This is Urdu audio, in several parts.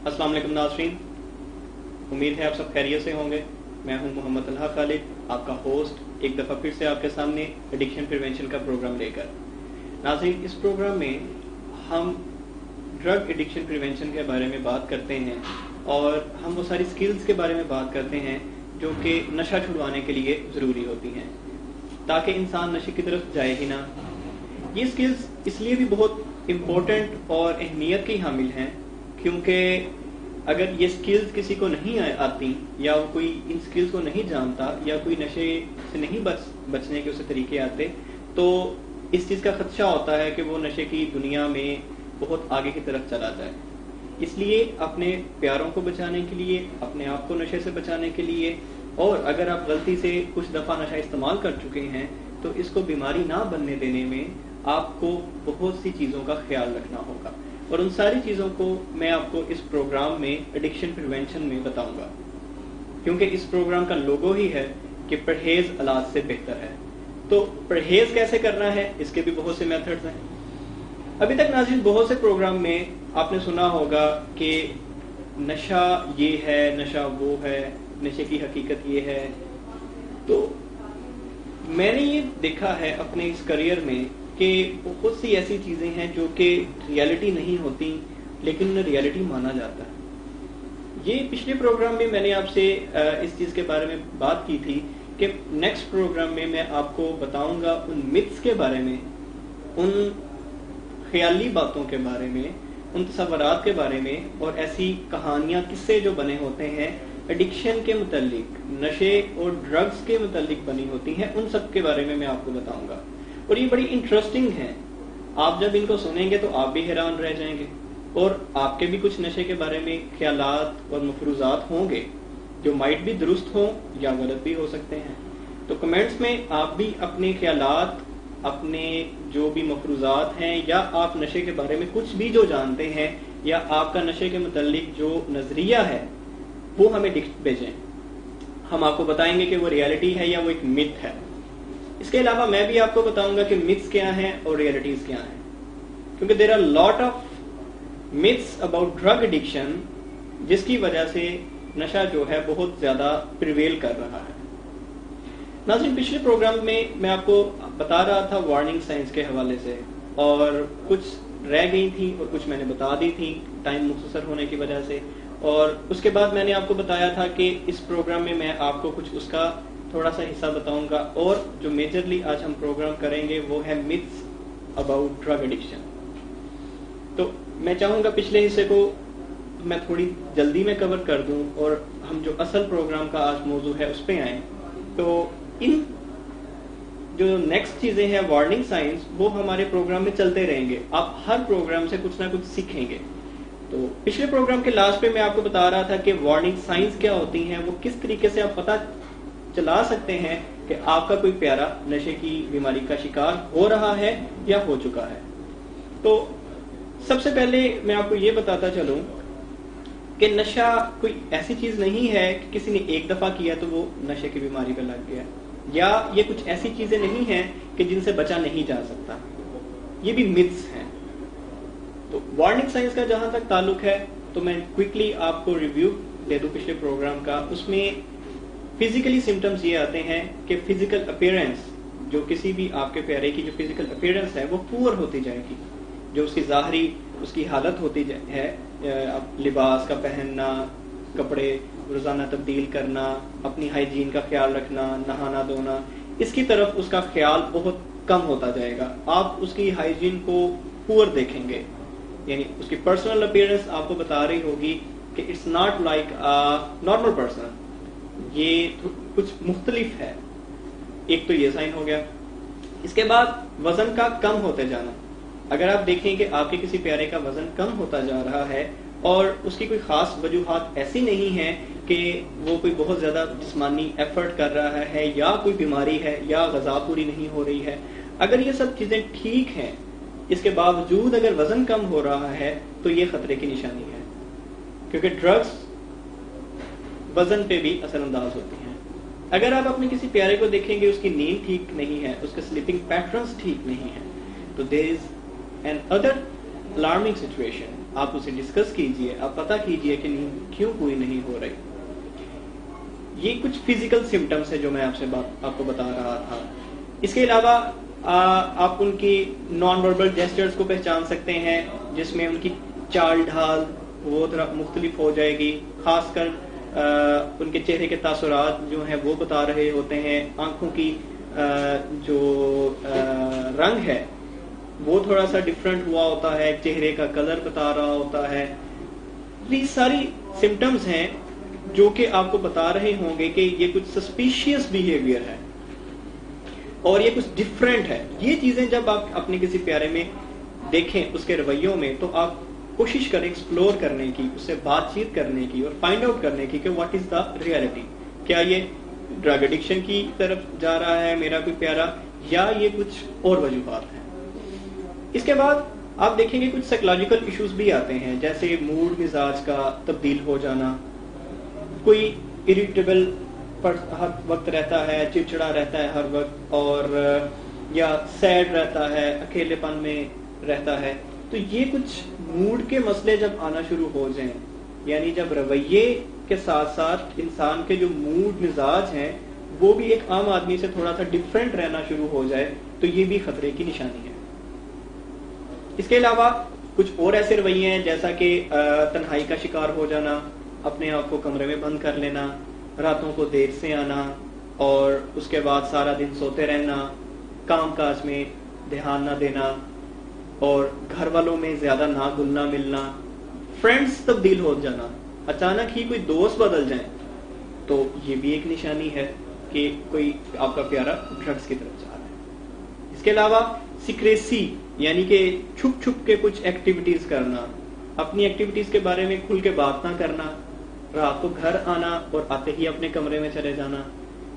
السلام علیکم ناظرین، امید ہے آپ سب خیریت سے ہوں گے۔ میں ہوں محمد طلحہ خالد، آپ کا ہوسٹ، ایک دفعہ پھر سے آپ کے سامنے ایڈکشن پریونشن کا پروگرام لے کر۔ ناظرین، اس پروگرام میں ہم ڈرگ ایڈکشن پریونشن کے بارے میں بات کرتے ہیں اور ہم وہ ساری سکلز کے بارے میں بات کرتے ہیں جو کہ نشہ چھڑوانے کے لیے ضروری ہوتی ہیں تاکہ انسان نشے کی طرف جائے ہی نہ۔ یہ سکلز اس لیے بھی بہت امپورٹنٹ اور اہمیت کی حامل ہیں کیونکہ اگر یہ سکلز کسی کو نہیں آتی یا کوئی ان سکلز کو نہیں جانتا یا کوئی نشے سے نہیں بچنے کے اسے طریقے آتے تو اس چیز کا خدشہ ہوتا ہے کہ وہ نشے کی دنیا میں بہت آگے کی طرف چلا جائے۔ اس لیے اپنے پیاروں کو بچانے کے لیے، اپنے آپ کو نشے سے بچانے کے لیے، اور اگر آپ غلطی سے کچھ دفعہ نشہ استعمال کر چکے ہیں تو اس کو بیماری نہ بننے دینے میں آپ کو بہت سی چیزوں کا خیال رکھنا ہوگا، اور ان ساری چیزوں کو میں آپ کو اس پروگرام میں ایڈکشن پریونشن میں بتاؤں گا، کیونکہ اس پروگرام کا لوگو ہی ہے کہ پرہیز علاج سے بہتر ہے۔ تو پرہیز کیسے کرنا ہے، اس کے بھی بہت سے میتھڈز ہیں۔ ابھی تک ناظرین بہت سے پروگرام میں آپ نے سنا ہوگا کہ نشہ یہ ہے، نشہ وہ ہے، نشے کی حقیقت یہ ہے۔ تو میں نے یہ دیکھا ہے اپنے اس کریئر میں کہ بہت سی ایسی چیزیں ہیں جو کہ ریالٹی نہیں ہوتی لیکن انہیں ریالٹی مانا جاتا ہے۔ یہ پچھلے پروگرام میں میں نے آپ سے اس چیز کے بارے میں بات کی تھی کہ نیکسٹ پروگرام میں میں آپ کو بتاؤں گا ان متس کے بارے میں، ان خیالی باتوں کے بارے میں، ان تصورات کے بارے میں، اور ایسی کہانیاں، قصے جو بنے ہوتے ہیں ایڈکشن کے متعلق، نشے اور ڈرگز کے متعلق بنی ہوتی ہیں، ان سب کے بارے میں میں آپ کو بتاؤں گا، اور یہ بڑی انٹرسٹنگ ہیں۔ آپ جب ان کو سنیں گے تو آپ بھی حیران رہ جائیں گے، اور آپ کے بھی کچھ نشے کے بارے میں خیالات اور مفروضات ہوں گے جو مائٹ بھی درست ہوں یا غلط بھی ہو سکتے ہیں۔ تو کمنٹس میں آپ بھی اپنے خیالات، اپنے جو بھی مفروضات ہیں، یا آپ نشے کے بارے میں کچھ بھی جو جانتے ہیں، یا آپ کا نشے کے متعلق جو نظریہ ہے وہ ہمیں بھیجیں۔ ہم آپ کو بتائیں گے کہ وہ ریالٹی ہے یا وہ ایک متھ ہے۔ اس کے علاوہ میں بھی آپ کو بتاؤں گا کہ متھس کیا ہیں اور ریالٹیز کیا ہیں، کیونکہ there are lot of myths about drug addiction جس کی وجہ سے نشہ جو ہے بہت زیادہ پریویل کر رہا ہے۔ ناظرین، پچھلے پروگرام میں میں آپ کو بتا رہا تھا وارننگ سائنس کے حوالے سے، اور کچھ رہ گئی تھی اور کچھ میں نے بتا دی تھی ٹائم مختصر ہونے کی وجہ سے، اور اس کے بعد میں نے آپ کو بتایا تھا کہ اس پروگرام میں آپ کو کچھ اس کا تھوڑا سا حصہ بتاؤں گا، اور جو میجرلی آج ہم پروگرام کریں گے وہ ہے متھس اباؤٹ ڈرگ ایڈکشن۔ تو میں چاہوں گا پچھلے حصے کو میں تھوڑی جلدی میں کور کر دوں اور ہم جو اصل پروگرام کا آج موضوع ہے اس پہ آئیں۔ تو ان جو نیکسٹ چیزیں ہیں وارننگ سائنس، وہ ہمارے پروگرام میں چلتے رہیں گے، آپ ہر پروگرام سے کچھ نہ کچھ سیکھیں گے۔ تو پچھلے پروگرام کے لاسٹ پہ میں آپ کو بتا رہا تھا کہ وارننگ سائنس کیا ہوتی ہیں، وہ کس طریقے سے آپ پتہ چلا سکتے ہیں کہ آپ کا کوئی پیارا نشے کی بیماری کا شکار ہو رہا ہے یا ہو چکا ہے۔ تو سب سے پہلے میں آپ کو یہ بتاتا چلوں کہ نشہ کوئی ایسی چیز نہیں ہے کہ کسی نے ایک دفعہ کیا تو وہ نشے کی بیماری پہ لگ گیا، یا یہ کچھ ایسی چیزیں نہیں ہیں کہ جن سے بچا نہیں جا سکتا، یہ بھی متھس ہیں۔ تو وارننگ سائنس کا جہاں تک تعلق ہے تو میں کوئکلی آپ کو ریویو دے دوں پچھلے پروگرام کا۔ اس میں فزیکلی سمٹمز یہ آتے ہیں کہ فزیکل اپیرنس، جو کسی بھی آپ کے پیارے کی جو فزیکل اپیرنس ہے وہ پور ہوتی جائے گی، جو اس کی ظاہری اس کی حالت ہوتی ہے، لباس کا پہننا، کپڑے روزانہ تبدیل کرنا، اپنی ہائیجین کا خیال رکھنا، نہانا دھونا، اس کی طرف اس کا خیال بہت کم ہوتا جائے گا۔ آپ اس کی ہائیجین کو پور دیکھیں گے، یعنی اس کی پرسنل اپیرنس آپ کو بتا رہی ہوگی کہ it's not like normal person, یہ کچھ مختلف ہے۔ ایک تو یہ سائن ہو گیا۔ اس کے بعد وزن کا کم ہوتے جانا۔ اگر آپ دیکھیں کہ آپ کے کسی پیارے کا وزن کم ہوتا جا رہا ہے اور اس کی کوئی خاص وجوہات ایسی نہیں ہیں کہ وہ کوئی بہت زیادہ جسمانی ایفرٹ کر رہا ہے یا کوئی بیماری ہے یا غذا پوری نہیں ہو رہی ہے، اگر یہ سب چیزیں ٹھیک ہیں، اس کے باوجود اگر وزن کم ہو رہا ہے تو یہ خطرے کی نشانی ہے، کیونکہ ڈرگز وزن پہ بھی اثر انداز ہوتی ہیں۔ اگر آپ اپنے کسی پیارے کو دیکھیں گے اس کی نیند ٹھیک نہیں ہے، اس کے سلیپنگ پیٹرنز ٹھیک نہیں ہیں، تو there is another alarming situation آپ اسے ڈسکس کیجئے, آپ پتہ کیجئے کہ نیند کیوں پوری نہیں ہو رہی. یہ کچھ فزیکل سمٹمز ہے جو میں آپ کو بتا رہا تھا. اس کے علاوہ آپ ان کی نان وربل جیسچرز کو پہچان سکتے ہیں, جس میں ان کی چال ڈھال وہ تھوڑا مختلف ہو جائے گی, خاص کر ان کے چہرے کے تاثرات جو ہیں وہ بتا رہے ہوتے ہیں. آنکھوں کی جو رنگ ہے وہ تھوڑا سا ڈفرینٹ ہوا ہوتا ہے, چہرے کا کلر بتا رہا ہوتا ہے. یہ ساری سمٹمز ہیں جو کہ آپ کو بتا رہے ہوں گے کہ یہ کچھ سسپیشیس بیہیویئر ہے اور یہ کچھ ڈفرینٹ ہے. یہ چیزیں جب آپ اپنے کسی پیارے میں دیکھیں اس کے رویوں میں, تو آپ کوشش کریں ایکسپلور کرنے کی, اس سے بات چیت کرنے کی اور فائنڈ آؤٹ کرنے کی کہ واٹ از دا ریئلٹی. کیا یہ ڈرگ ایڈکشن کی طرف جا رہا ہے میرا کوئی پیارا, یا یہ کچھ اور وجوہات ہیں. اس کے بعد آپ دیکھیں گے کچھ سائیکولوجیکل ایشوز بھی آتے ہیں, جیسے موڈ مزاج کا تبدیل ہو جانا, کوئی اریٹیبل ہر وقت رہتا ہے, چڑچڑا رہتا ہے ہر وقت, اور یا سیڈ رہتا ہے, اکیلے پن میں رہتا ہے. تو یہ کچھ موڈ کے مسئلے جب آنا شروع ہو جائیں, یعنی جب رویے کے ساتھ ساتھ انسان کے جو موڈ مزاج ہیں وہ بھی ایک عام آدمی سے تھوڑا سا ڈفرینٹ رہنا شروع ہو جائے, تو یہ بھی خطرے کی نشانی ہے. اس کے علاوہ کچھ اور ایسے رویے ہیں جیسا کہ تنہائی کا شکار ہو جانا, اپنے آپ کو کمرے میں بند کر لینا, راتوں کو دیر سے آنا, اور اس کے بعد سارا دن سوتے رہنا, کام کاج میں دھیان نہ دینا, اور گھر والوں میں زیادہ نہ گلنا ملنا, فرینڈز تبدیل ہو جانا, اچانک ہی کوئی دوست بدل جائیں, تو یہ بھی ایک نشانی ہے کہ کوئی آپ کا پیارا ڈرگز کی طرف جا رہا ہے. اس کے علاوہ سیکریسی, یعنی کہ چھپ چھپ کے کچھ ایکٹیویٹیز کرنا, اپنی ایکٹیویٹیز کے بارے میں کھل کے بات نہ کرنا, رات کو گھر آنا اور آتے ہی اپنے کمرے میں چلے جانا,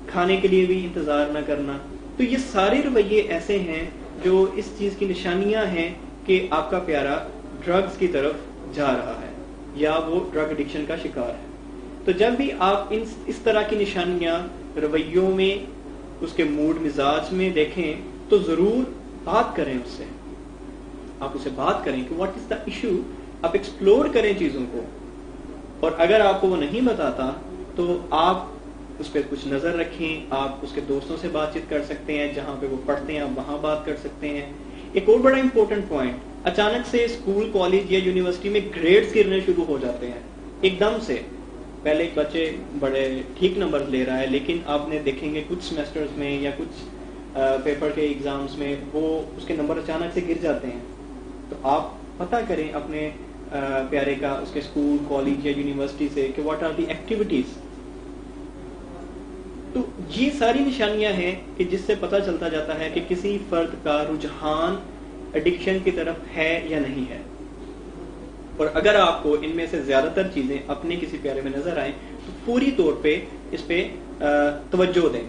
کھانے کے لیے بھی انتظار نہ کرنا. تو یہ سارے رویے ایسے ہیں جو اس چیز کی نشانیاں ہیں کہ آپ کا پیارا ڈرگز کی طرف جا رہا ہے یا وہ ڈرگ ایڈکشن کا شکار ہے. تو جب بھی آپ اس طرح کی نشانیاں رویوں میں, اس کے موڈ مزاج میں دیکھیں, تو ضرور بات کریں اس سے, آپ اسے بات کریں کہ واٹ از دا ایشو, آپ ایکسپلور کریں چیزوں کو, اور اگر آپ کو وہ نہیں بتاتا تو آپ اس پہ کچھ نظر رکھیں. آپ اس کے دوستوں سے بات چیت کر سکتے ہیں, جہاں پہ وہ پڑھتے ہیں آپ وہاں بات کر سکتے ہیں. ایک اور بڑا امپورٹنٹ پوائنٹ, اچانک سے اسکول, کالج یا یونیورسٹی میں گریڈز گرنے شروع ہو جاتے ہیں ایک دم سے. پہلے ایک بچے بڑے ٹھیک نمبر لے رہا ہے, لیکن آپ نے دیکھیں گے کچھ سیمسٹرز میں یا کچھ پیپر کے ایگزامز میں وہ اس کے نمبر اچانک سے گر جاتے ہیں. تو آپ پتہ کریں اپنے پیارے کا اس کے اسکول, کالج یا یونیورسٹی سے کہ واٹ آر دی ایکٹیویٹیز. تو یہ ساری نشانیاں ہیں کہ جس سے پتہ چلتا جاتا ہے کہ کسی فرد کا رجحان ایڈکشن کی طرف ہے یا نہیں ہے. اور اگر آپ کو ان میں سے زیادہ تر چیزیں اپنے کسی پیارے میں نظر آئیں تو پوری طور پہ اس پہ توجہ دیں,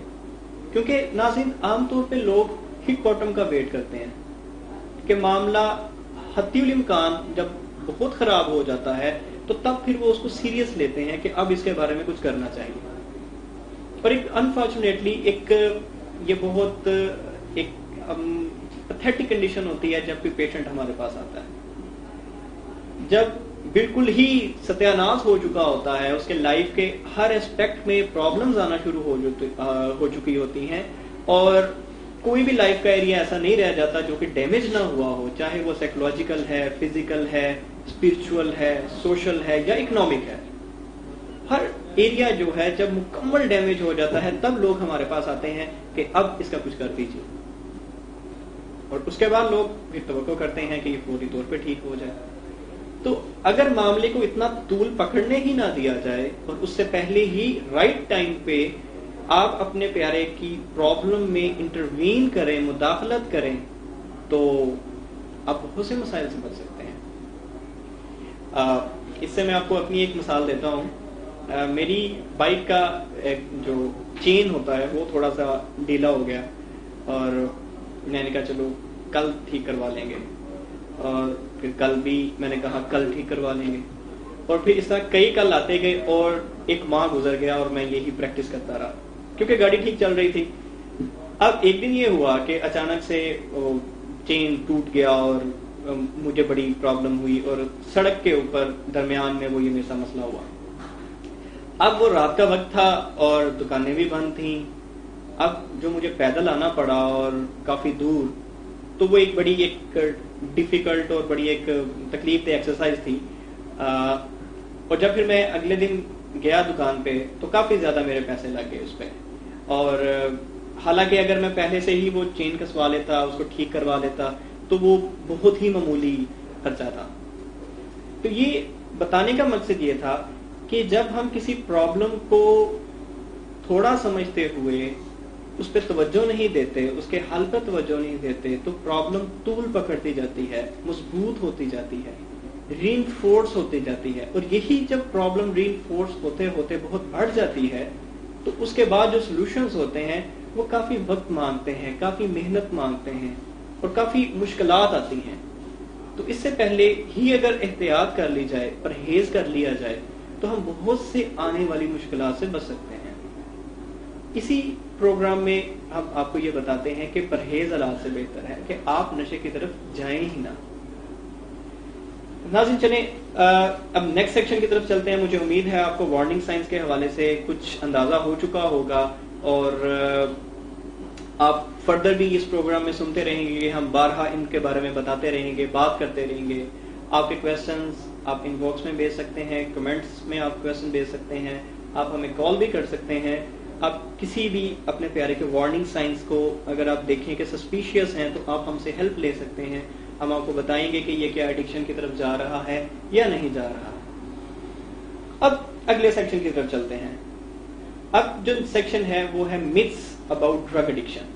کیونکہ ناظرین عام طور پہ لوگ ہٹ باٹم کا ویٹ کرتے ہیں کہ معاملہ حتی الامکان جب بہت خراب ہو جاتا ہے تو تب پھر وہ اس کو سیریس لیتے ہیں کہ اب اس کے بارے میں کچھ کرنا چاہیے. اور ایک انفارچونیٹلی ایک یہ بہت ایک پیتھیٹک کنڈیشن ہوتی ہے جب کوئی پیشنٹ ہمارے پاس آتا ہے, جب بالکل ہی ستیہ ناش ہو چکا ہوتا ہے, اس کے لائف کے ہر اسپیکٹ میں پرابلمز آنا شروع ہو چکی ہوتی ہیں, اور کوئی بھی لائف کا ایریا ایسا نہیں رہ جاتا جو کہ ڈیمیج نہ ہوا ہو, چاہے وہ سائیکولوجیکل ہے, فزیکل ہے, اسپرچول ہے, سوشل ہے یا اکنامک ہے. ہر ایریا جو ہے جب مکمل ڈیمیج ہو جاتا ہے تب لوگ ہمارے پاس آتے ہیں کہ اب اس کا کچھ کر دیجیے, اور اس کے بعد لوگ پھر توقع کرتے ہیں کہ یہ فوری طور پہ ٹھیک ہو جائے. تو اگر معاملے کو اتنا طول پکڑنے ہی نہ دیا جائے اور اس سے پہلے ہی رائٹ ٹائم پہ آپ اپنے پیارے کی پرابلم میں انٹروین کریں, مداخلت کریں, تو آپ بہت سے مسائل سے بچ سکتے ہیں. اس سے میں آپ کو اپنی ایک مثال دیتا ہوں. میری بائک کا ایک جو چین ہوتا ہے وہ تھوڑا سا ڈھیلا ہو گیا, اور میں نے کہا چلو کل ٹھیک کروا لیں گے, اور پھر کل بھی میں نے کہا کل ٹھیک کروا لیں گے, اور پھر اس طرح کئی کل آتے گئے اور ایک ماہ گزر گیا اور میں یہی پریکٹس کرتا رہا کیونکہ گاڑی ٹھیک چل رہی تھی. اب ایک دن یہ ہوا کہ اچانک سے چین ٹوٹ گیا اور مجھے بڑی پرابلم ہوئی اور سڑک کے اوپر درمیان میں وہ یہ میرا مسئلہ ہوا. اب وہ رات کا وقت تھا اور دکانیں بھی بند تھیں. اب جو مجھے پیدل آنا پڑا اور کافی دور, تو وہ ایک بڑی ایک ڈیفیکلٹ اور بڑی ایک تکلیف دہ ایکسرسائز تھی. اور جب پھر میں اگلے دن گیا دکان پہ تو کافی زیادہ میرے پیسے لگ گئے اس پہ. اور حالانکہ اگر میں پہلے سے ہی وہ چین کسوا لیتا, اس کو ٹھیک کروا لیتا, تو وہ بہت ہی معمولی خرچہ تھا. تو یہ بتانے کا مقصد یہ تھا کہ جب ہم کسی پرابلم کو تھوڑا سمجھتے ہوئے اس پہ توجہ نہیں دیتے, اس کے حل پہ توجہ نہیں دیتے, تو پرابلم طول پکڑتی جاتی ہے, مضبوط ہوتی جاتی ہے, ری انفورس ہوتی جاتی ہے. اور یہی جب پرابلم ری انفورس ہوتے ہوتے بہت بڑھ جاتی ہے تو اس کے بعد جو سولوشنز ہوتے ہیں وہ کافی وقت مانگتے ہیں, کافی محنت مانگتے ہیں اور کافی مشکلات آتی ہیں. تو اس سے پہلے ہی اگر احتیاط کر لی جائے, پرہیز کر لیا جائے, تو ہم بہت سے آنے والی مشکلات سے بچ سکتے ہیں. اسی پروگرام میں ہم آپ کو یہ بتاتے ہیں کہ پرہیز علاج سے بہتر ہے کہ آپ نشے کی طرف جائیں ہی نہ. ناظرین چلیں اب نیکسٹ سیکشن کی طرف چلتے ہیں. مجھے امید ہے آپ کو وارننگ سائنس کے حوالے سے کچھ اندازہ ہو چکا ہوگا اور آپ فردر بھی اس پروگرام میں سنتے رہیں گے. ہم بارہا ان کے بارے میں بتاتے رہیں گے, بات کرتے رہیں گے. آپ کے کویسچنز آپ ان باکس میں بھیج سکتے ہیں, کمنٹس میں آپ کویسچن بھیج سکتے ہیں, آپ ہمیں کال بھی کر سکتے ہیں. آپ کسی بھی اپنے پیارے کے وارننگ سائنس کو اگر آپ دیکھیں کہ سسپیشیس ہیں تو آپ ہم سے ہیلپ لے سکتے ہیں. ہم آپ کو بتائیں گے کہ یہ کیا ایڈکشن کی طرف جا رہا ہے یا نہیں جا رہا. اب اگلے سیکشن کی طرف چلتے ہیں. اب جو سیکشن ہے وہ ہے myths about drug addiction.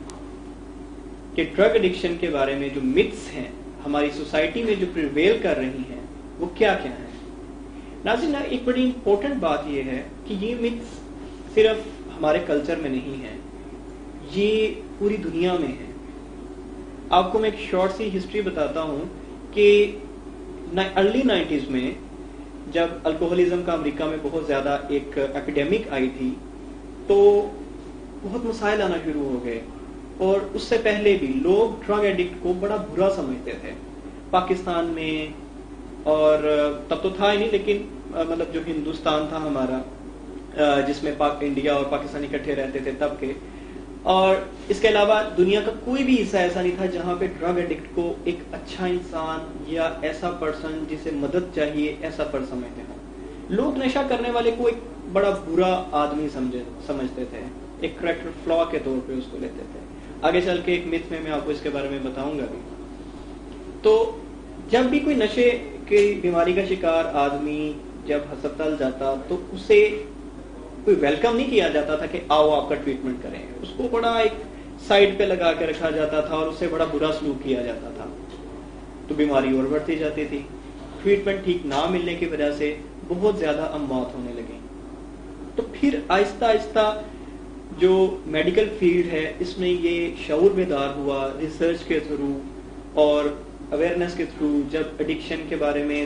کہ ڈرگ ایڈکشن کے بارے میں جو myths ہیں ہماری سوسائٹی میں جو پریویل کر رہی ہیں وہ کیا کیا ہیں. ناظرین ایک بڑی امپورٹنٹ بات یہ ہے کہ یہ myths صرف ہمارے کلچر میں نہیں ہے, یہ پوری دنیا میں ہے. آپ کو میں ایک شارٹ سی ہسٹری بتاتا ہوں کہ ارلی 90s میں جب الکوہلزم کا امریکہ میں بہت زیادہ ایک ایپیڈیمک آئی تھی تو بہت مسائل آنا شروع ہو گئے. اور اس سے پہلے بھی لوگ ڈرگ ایڈکٹ کو بڑا برا سمجھتے تھے پاکستان میں, اور تب تو تھا ہی نہیں, لیکن مطلب جو ہندوستان تھا ہمارا جس میں انڈیا اور پاکستان اکٹھے رہتے تھے تب کے, اور اس کے علاوہ دنیا کا کوئی بھی حصہ ایسا نہیں تھا جہاں پہ ڈرگ ایڈکٹ کو ایک اچھا انسان یا ایسا پرسن جسے مدد چاہیے ایسا پر سمجھتے ہوں. لوگ نشہ کرنے والے کو ایک بڑا برا آدمی سمجھتے تھے, ایک کریکٹر فلا کے طور پہ اس کو لیتے تھے. آگے چل کے ایک myth میں آپ کو اس کے بارے میں بتاؤں گا بھی. تو جب بھی کوئی نشے کی بیماری کا شکار آدمی جب ہسپتال جاتا تو اسے کوئی ویلکم نہیں کیا جاتا تھا کہ آؤ آپ کا ٹریٹمنٹ کریں. اس کو بڑا ایک سائڈ پہ لگا کے رکھا جاتا تھا اور اسے بڑا برا سلوک کیا جاتا تھا. تو بیماری اور بڑھتی جاتی تھی. ٹریٹمنٹ ٹھیک نہ ملنے کی وجہ سے بہت زیادہ اموات ہونے لگیں. تو پھر آہستہ آہستہ جو میڈیکل فیلڈ ہے اس میں یہ شعور بیدار ہوا ریسرچ کے تھرو اور اویئرنیس کے تھرو. جب ایڈکشن کے بارے میں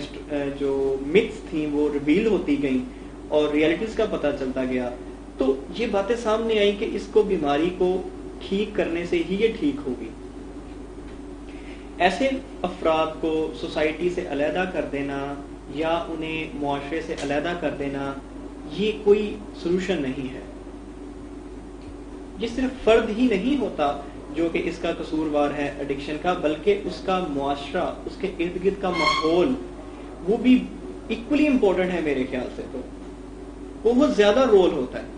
جو myths تھیں وہ ریویل ہوتی گئیں اور ریئلٹیز کا پتہ چلتا گیا, تو یہ باتیں سامنے آئیں کہ اس کو بیماری کو ٹھیک کرنے سے ہی یہ ٹھیک ہوگی. ایسے افراد کو سوسائٹی سے علیحدہ کر دینا یا انہیں معاشرے سے علیحدہ کر دینا یہ کوئی سولوشن نہیں ہے. یہ صرف فرد ہی نہیں ہوتا جو کہ اس کا قصوروار ہے ایڈکشن کا, بلکہ اس کا معاشرہ, اس کے ارد گرد کا ماحول وہ بھی ایکولی امپورٹنٹ ہے میرے خیال سے. تو بہت زیادہ رول ہوتا ہے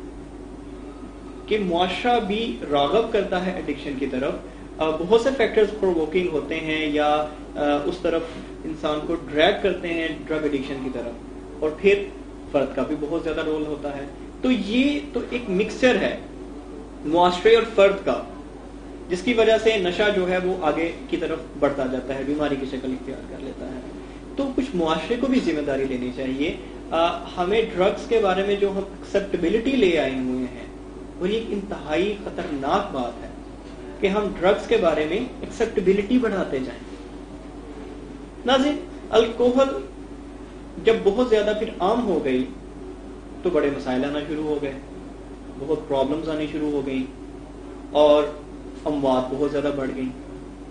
کہ معاشرہ بھی راغب کرتا ہے ایڈکشن کی طرف. بہت سے فیکٹرز پرووکنگ ہوتے ہیں یا اس طرف انسان کو ڈریگ کرتے ہیں ڈرگ ایڈکشن کی طرف, اور پھر فرد کا بھی بہت زیادہ رول ہوتا ہے. تو یہ تو ایک مکسچر ہے معاشرے اور فرد کا, جس کی وجہ سے نشہ جو ہے وہ آگے کی طرف بڑھتا جاتا ہے, بیماری کی شکل اختیار کر لیتا ہے. تو کچھ معاشرے کو بھی ذمہ داری لینی چاہیے. ہمیں ڈرگس کے بارے میں جو ہم ایکسیپٹیبلٹی لے آئے ہوئے ہیں وہ ایک انتہائی خطرناک بات ہے کہ ہم ڈرگس کے بارے میں ایکسیپٹیبلٹی بڑھاتے جائیں. ناظرین الکوہل جب بہت زیادہ پھر عام ہو گئی تو بڑے مسائل آنا شروع ہو گئے, بہت پرابلمز آنی شروع ہو گئیں اور اموات بہت زیادہ بڑھ گئیں.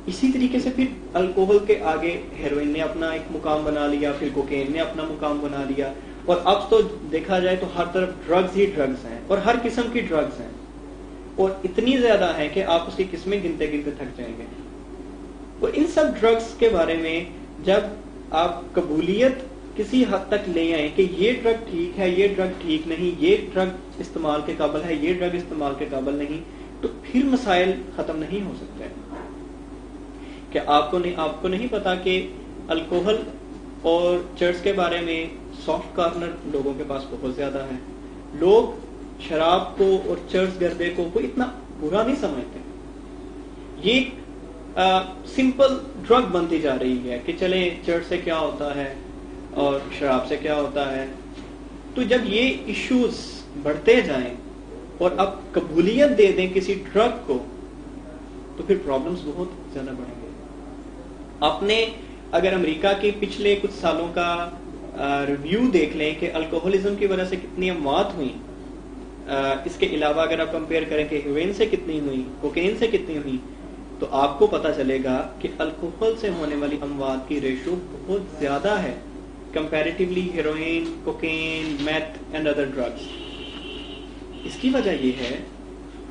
اسی طریقے سے پھر الکوہل کے آگے ہیروئن نے اپنا ایک مقام بنا لیا، پھر کوکین نے اپنا مقام بنا لیا، اور اب تو دیکھا جائے تو ہر طرف ڈرگز ہی ڈرگز ہیں، اور ہر قسم کی ڈرگز ہیں، اور اتنی زیادہ ہیں کہ آپ اس کی قسمیں گنتے گنتے تھک جائیں گے۔ اور ان سب ڈرگز کے بارے میں جب آپ قبولیت کسی حد تک لے آئیں کہ یہ ڈرگ ٹھیک ہے، یہ ڈرگ ٹھیک نہیں، یہ ڈرگ استعمال کے قابل ہے، یہ ڈرگ استعمال کے قابل نہیں، تو پھر مسائل ختم نہیں ہو سکتے۔ کہ آپ کو نہیں پتا کہ الکوہل اور چرس کے بارے میں سافٹ کارنر لوگوں کے پاس بہت زیادہ ہے۔ لوگ شراب کو اور چرس گردے کو کوئی اتنا برا نہیں سمجھتے، یہ سمپل ڈرگ بنتی جا رہی ہے کہ چلیں چرس سے کیا ہوتا ہے اور شراب سے کیا ہوتا ہے۔ تو جب یہ ایشوز بڑھتے جائیں اور اب قبولیت دے دیں کسی ڈرگ کو، تو پھر پرابلمز بہت زیادہ بڑھیں گے۔ آپ نے اگر امریکہ کے پچھلے کچھ سالوں کا ریویو دیکھ لیں کہ الکوہلزم کی وجہ سے کتنی اموات ہوئیں، اس کے علاوہ اگر آپ کمپیئر کریں کہ ہیروئن سے کتنی ہوئی، کوکین سے کتنی ہوئی، تو آپ کو پتا چلے گا کہ الکوہل سے ہونے والی اموات کی ریشو بہت زیادہ ہے comparatively heroin, cocaine, meth and other drugs. اس کی وجہ یہ ہے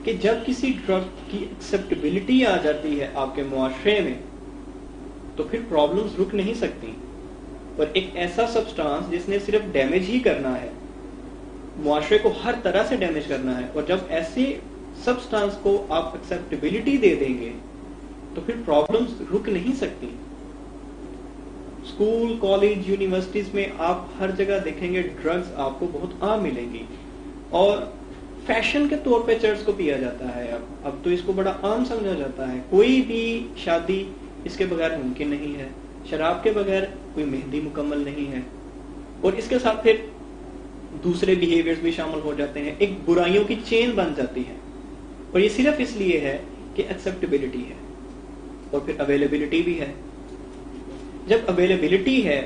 کہ جب کسی ڈرگ کی ایکسیپٹیبلٹی آ جاتی ہے آپ کے معاشرے میں، تو پھر پرابلمز رک نہیں سکتی۔ اور ایک ایسا سبسٹانس جس نے صرف ڈیمیج ہی کرنا ہے، معاشرے کو ہر طرح سے ڈیمیج کرنا ہے، اور جب ایسے سبسٹانس کو آپ ایکسیپٹیبلٹی دے دیں گے تو پھر پرابلمز رک نہیں سکتی۔ اسکول، کالج، یونیورسٹیز میں آپ ہر جگہ دیکھیں گے ڈرگز آپ کو بہت عام ملیں گی، اور فیشن کے طور پہ چرس کو پیا جاتا ہے۔ اب تو اس کو بڑا عام سمجھا جاتا ہے۔ کوئی بھی شادی اس کے بغیر ممکن نہیں ہے، شراب کے بغیر کوئی مہندی مکمل نہیں ہے، اور اس کے ساتھ پھر دوسرے بیہیویئرز بھی شامل ہو جاتے ہیں، ایک برائیوں کی چین بن جاتی ہے۔ اور یہ صرف اس لیے ہے کہ ایکسیپٹیبلٹی ہے، اور پھر اویلیبلٹی بھی ہے۔ جب اویلیبلٹی ہے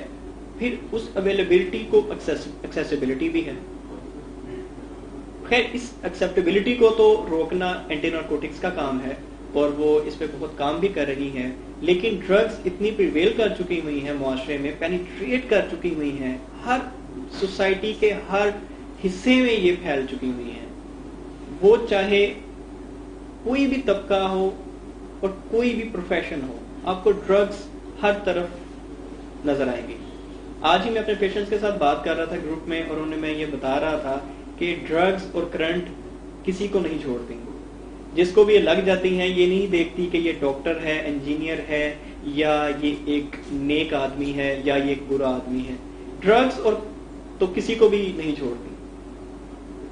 پھر اس اویلیبلٹی کو ایکسیسیبلٹی بھی ہے۔ خیر، اس ایکسیپٹیبلٹی کو تو روکنا اینٹی نارکوٹکس کا کام ہے، اور وہ اس پہ بہت کام بھی کر رہی ہیں، لیکن ڈرگز اتنی پریویل کر چکی ہوئی ہیں معاشرے میں، پینیٹریٹ کر چکی ہوئی ہیں، ہر سوسائٹی کے ہر حصے میں یہ پھیل چکی ہوئی ہیں۔ وہ چاہے کوئی بھی طبقہ ہو اور کوئی بھی پروفیشن ہو، آپ کو ڈرگز ہر طرف نظر آئیں گی۔ آج ہی میں اپنے پیشنٹس کے ساتھ بات کر رہا تھا گروپ میں، اور انہیں میں یہ بتا رہا تھا کہ ڈرگز اور کرنٹ کسی کو نہیں چھوڑتی۔ جس کو بھی یہ لگ جاتی ہیں، یہ نہیں دیکھتی کہ یہ ڈاکٹر ہے، انجینئر ہے، یا یہ ایک نیک آدمی ہے، یا یہ ایک برا آدمی ہے۔ ڈرگز اور تو کسی کو بھی نہیں چھوڑتی۔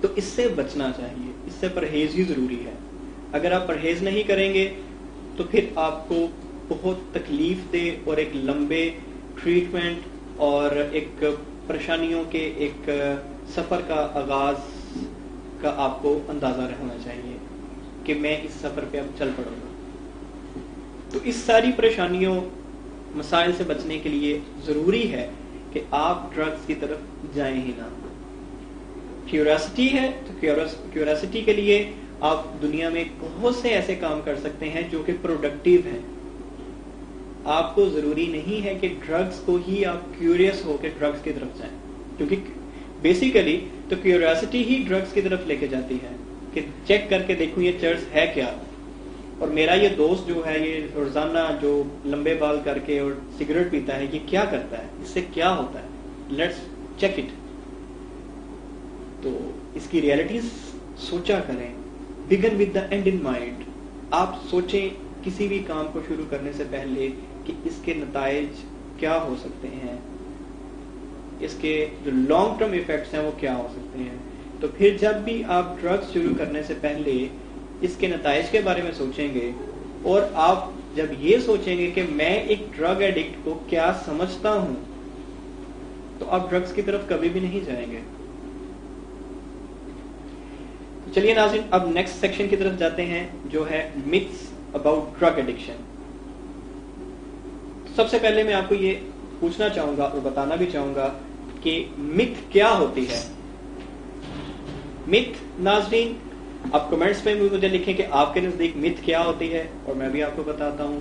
تو اس سے بچنا چاہیے، اس سے پرہیز ہی ضروری ہے۔ اگر آپ پرہیز نہیں کریں گے تو پھر آپ کو بہت تکلیف دہ اور ایک لمبے ٹریٹمنٹ اور ایک پریشانیوں کے ایک سفر کا آغاز کا آپ کو اندازہ رہنا چاہیے کہ میں اس سفر پہ اب چل پڑوں گا۔ تو اس ساری پریشانیوں، مسائل سے بچنے کے لیے ضروری ہے کہ آپ ڈرگز کی طرف جائیں ہی نہ۔ کیوریاسٹی ہے تو کیوریاسٹی کے لیے آپ دنیا میں بہت سے ایسے کام کر سکتے ہیں جو کہ پروڈکٹیو ہیں۔ آپ کو ضروری نہیں ہے کہ ڈرگز کو ہی آپ کیوریس ہو کے ڈرگز کی طرف جائیں، کیونکہ بیسیکلی تو کیوریاسٹی ہی ڈرگز کی طرف لے کے جاتی ہے کہ چیک کر کے دیکھوں یہ چرس ہے کیا، اور میرا یہ دوست جو ہے یہ روزانہ جو لمبے بال کر کے اور سگریٹ پیتا ہے، یہ کیا کرتا ہے، اس سے کیا ہوتا ہے، لیٹس چیک اٹ۔ تو اس کی ریئلٹیز سوچا کریں، begin with the and in mind. آپ سوچیں کسی بھی کام کو شروع کرنے سے پہلے کہ اس کے نتائج کیا ہو سکتے ہیں، اس کے جو لانگ ٹرم ایفیکٹس ہیں وہ کیا ہو سکتے ہیں۔ تو پھر جب بھی آپ ڈرگز شروع کرنے سے پہلے اس کے نتائج کے بارے میں سوچیں گے، اور آپ جب یہ سوچیں گے کہ میں ایک ڈرگ ایڈکٹ کو کیا سمجھتا ہوں، تو آپ ڈرگز کی طرف کبھی بھی نہیں جائیں گے۔ چلیے ناظرین، اب نیکسٹ سیکشن کی طرف جاتے ہیں جو ہے myths about drug addiction۔ سب سے پہلے میں آپ کو یہ پوچھنا چاہوں گا اور بتانا بھی چاہوں گا کہ myth کیا ہوتی ہے۔ myth ناظرین آپ کمنٹس میں مجھے لکھیں کہ آپ کے نزدیک myth کیا ہوتی ہے، اور میں بھی آپ کو بتاتا ہوں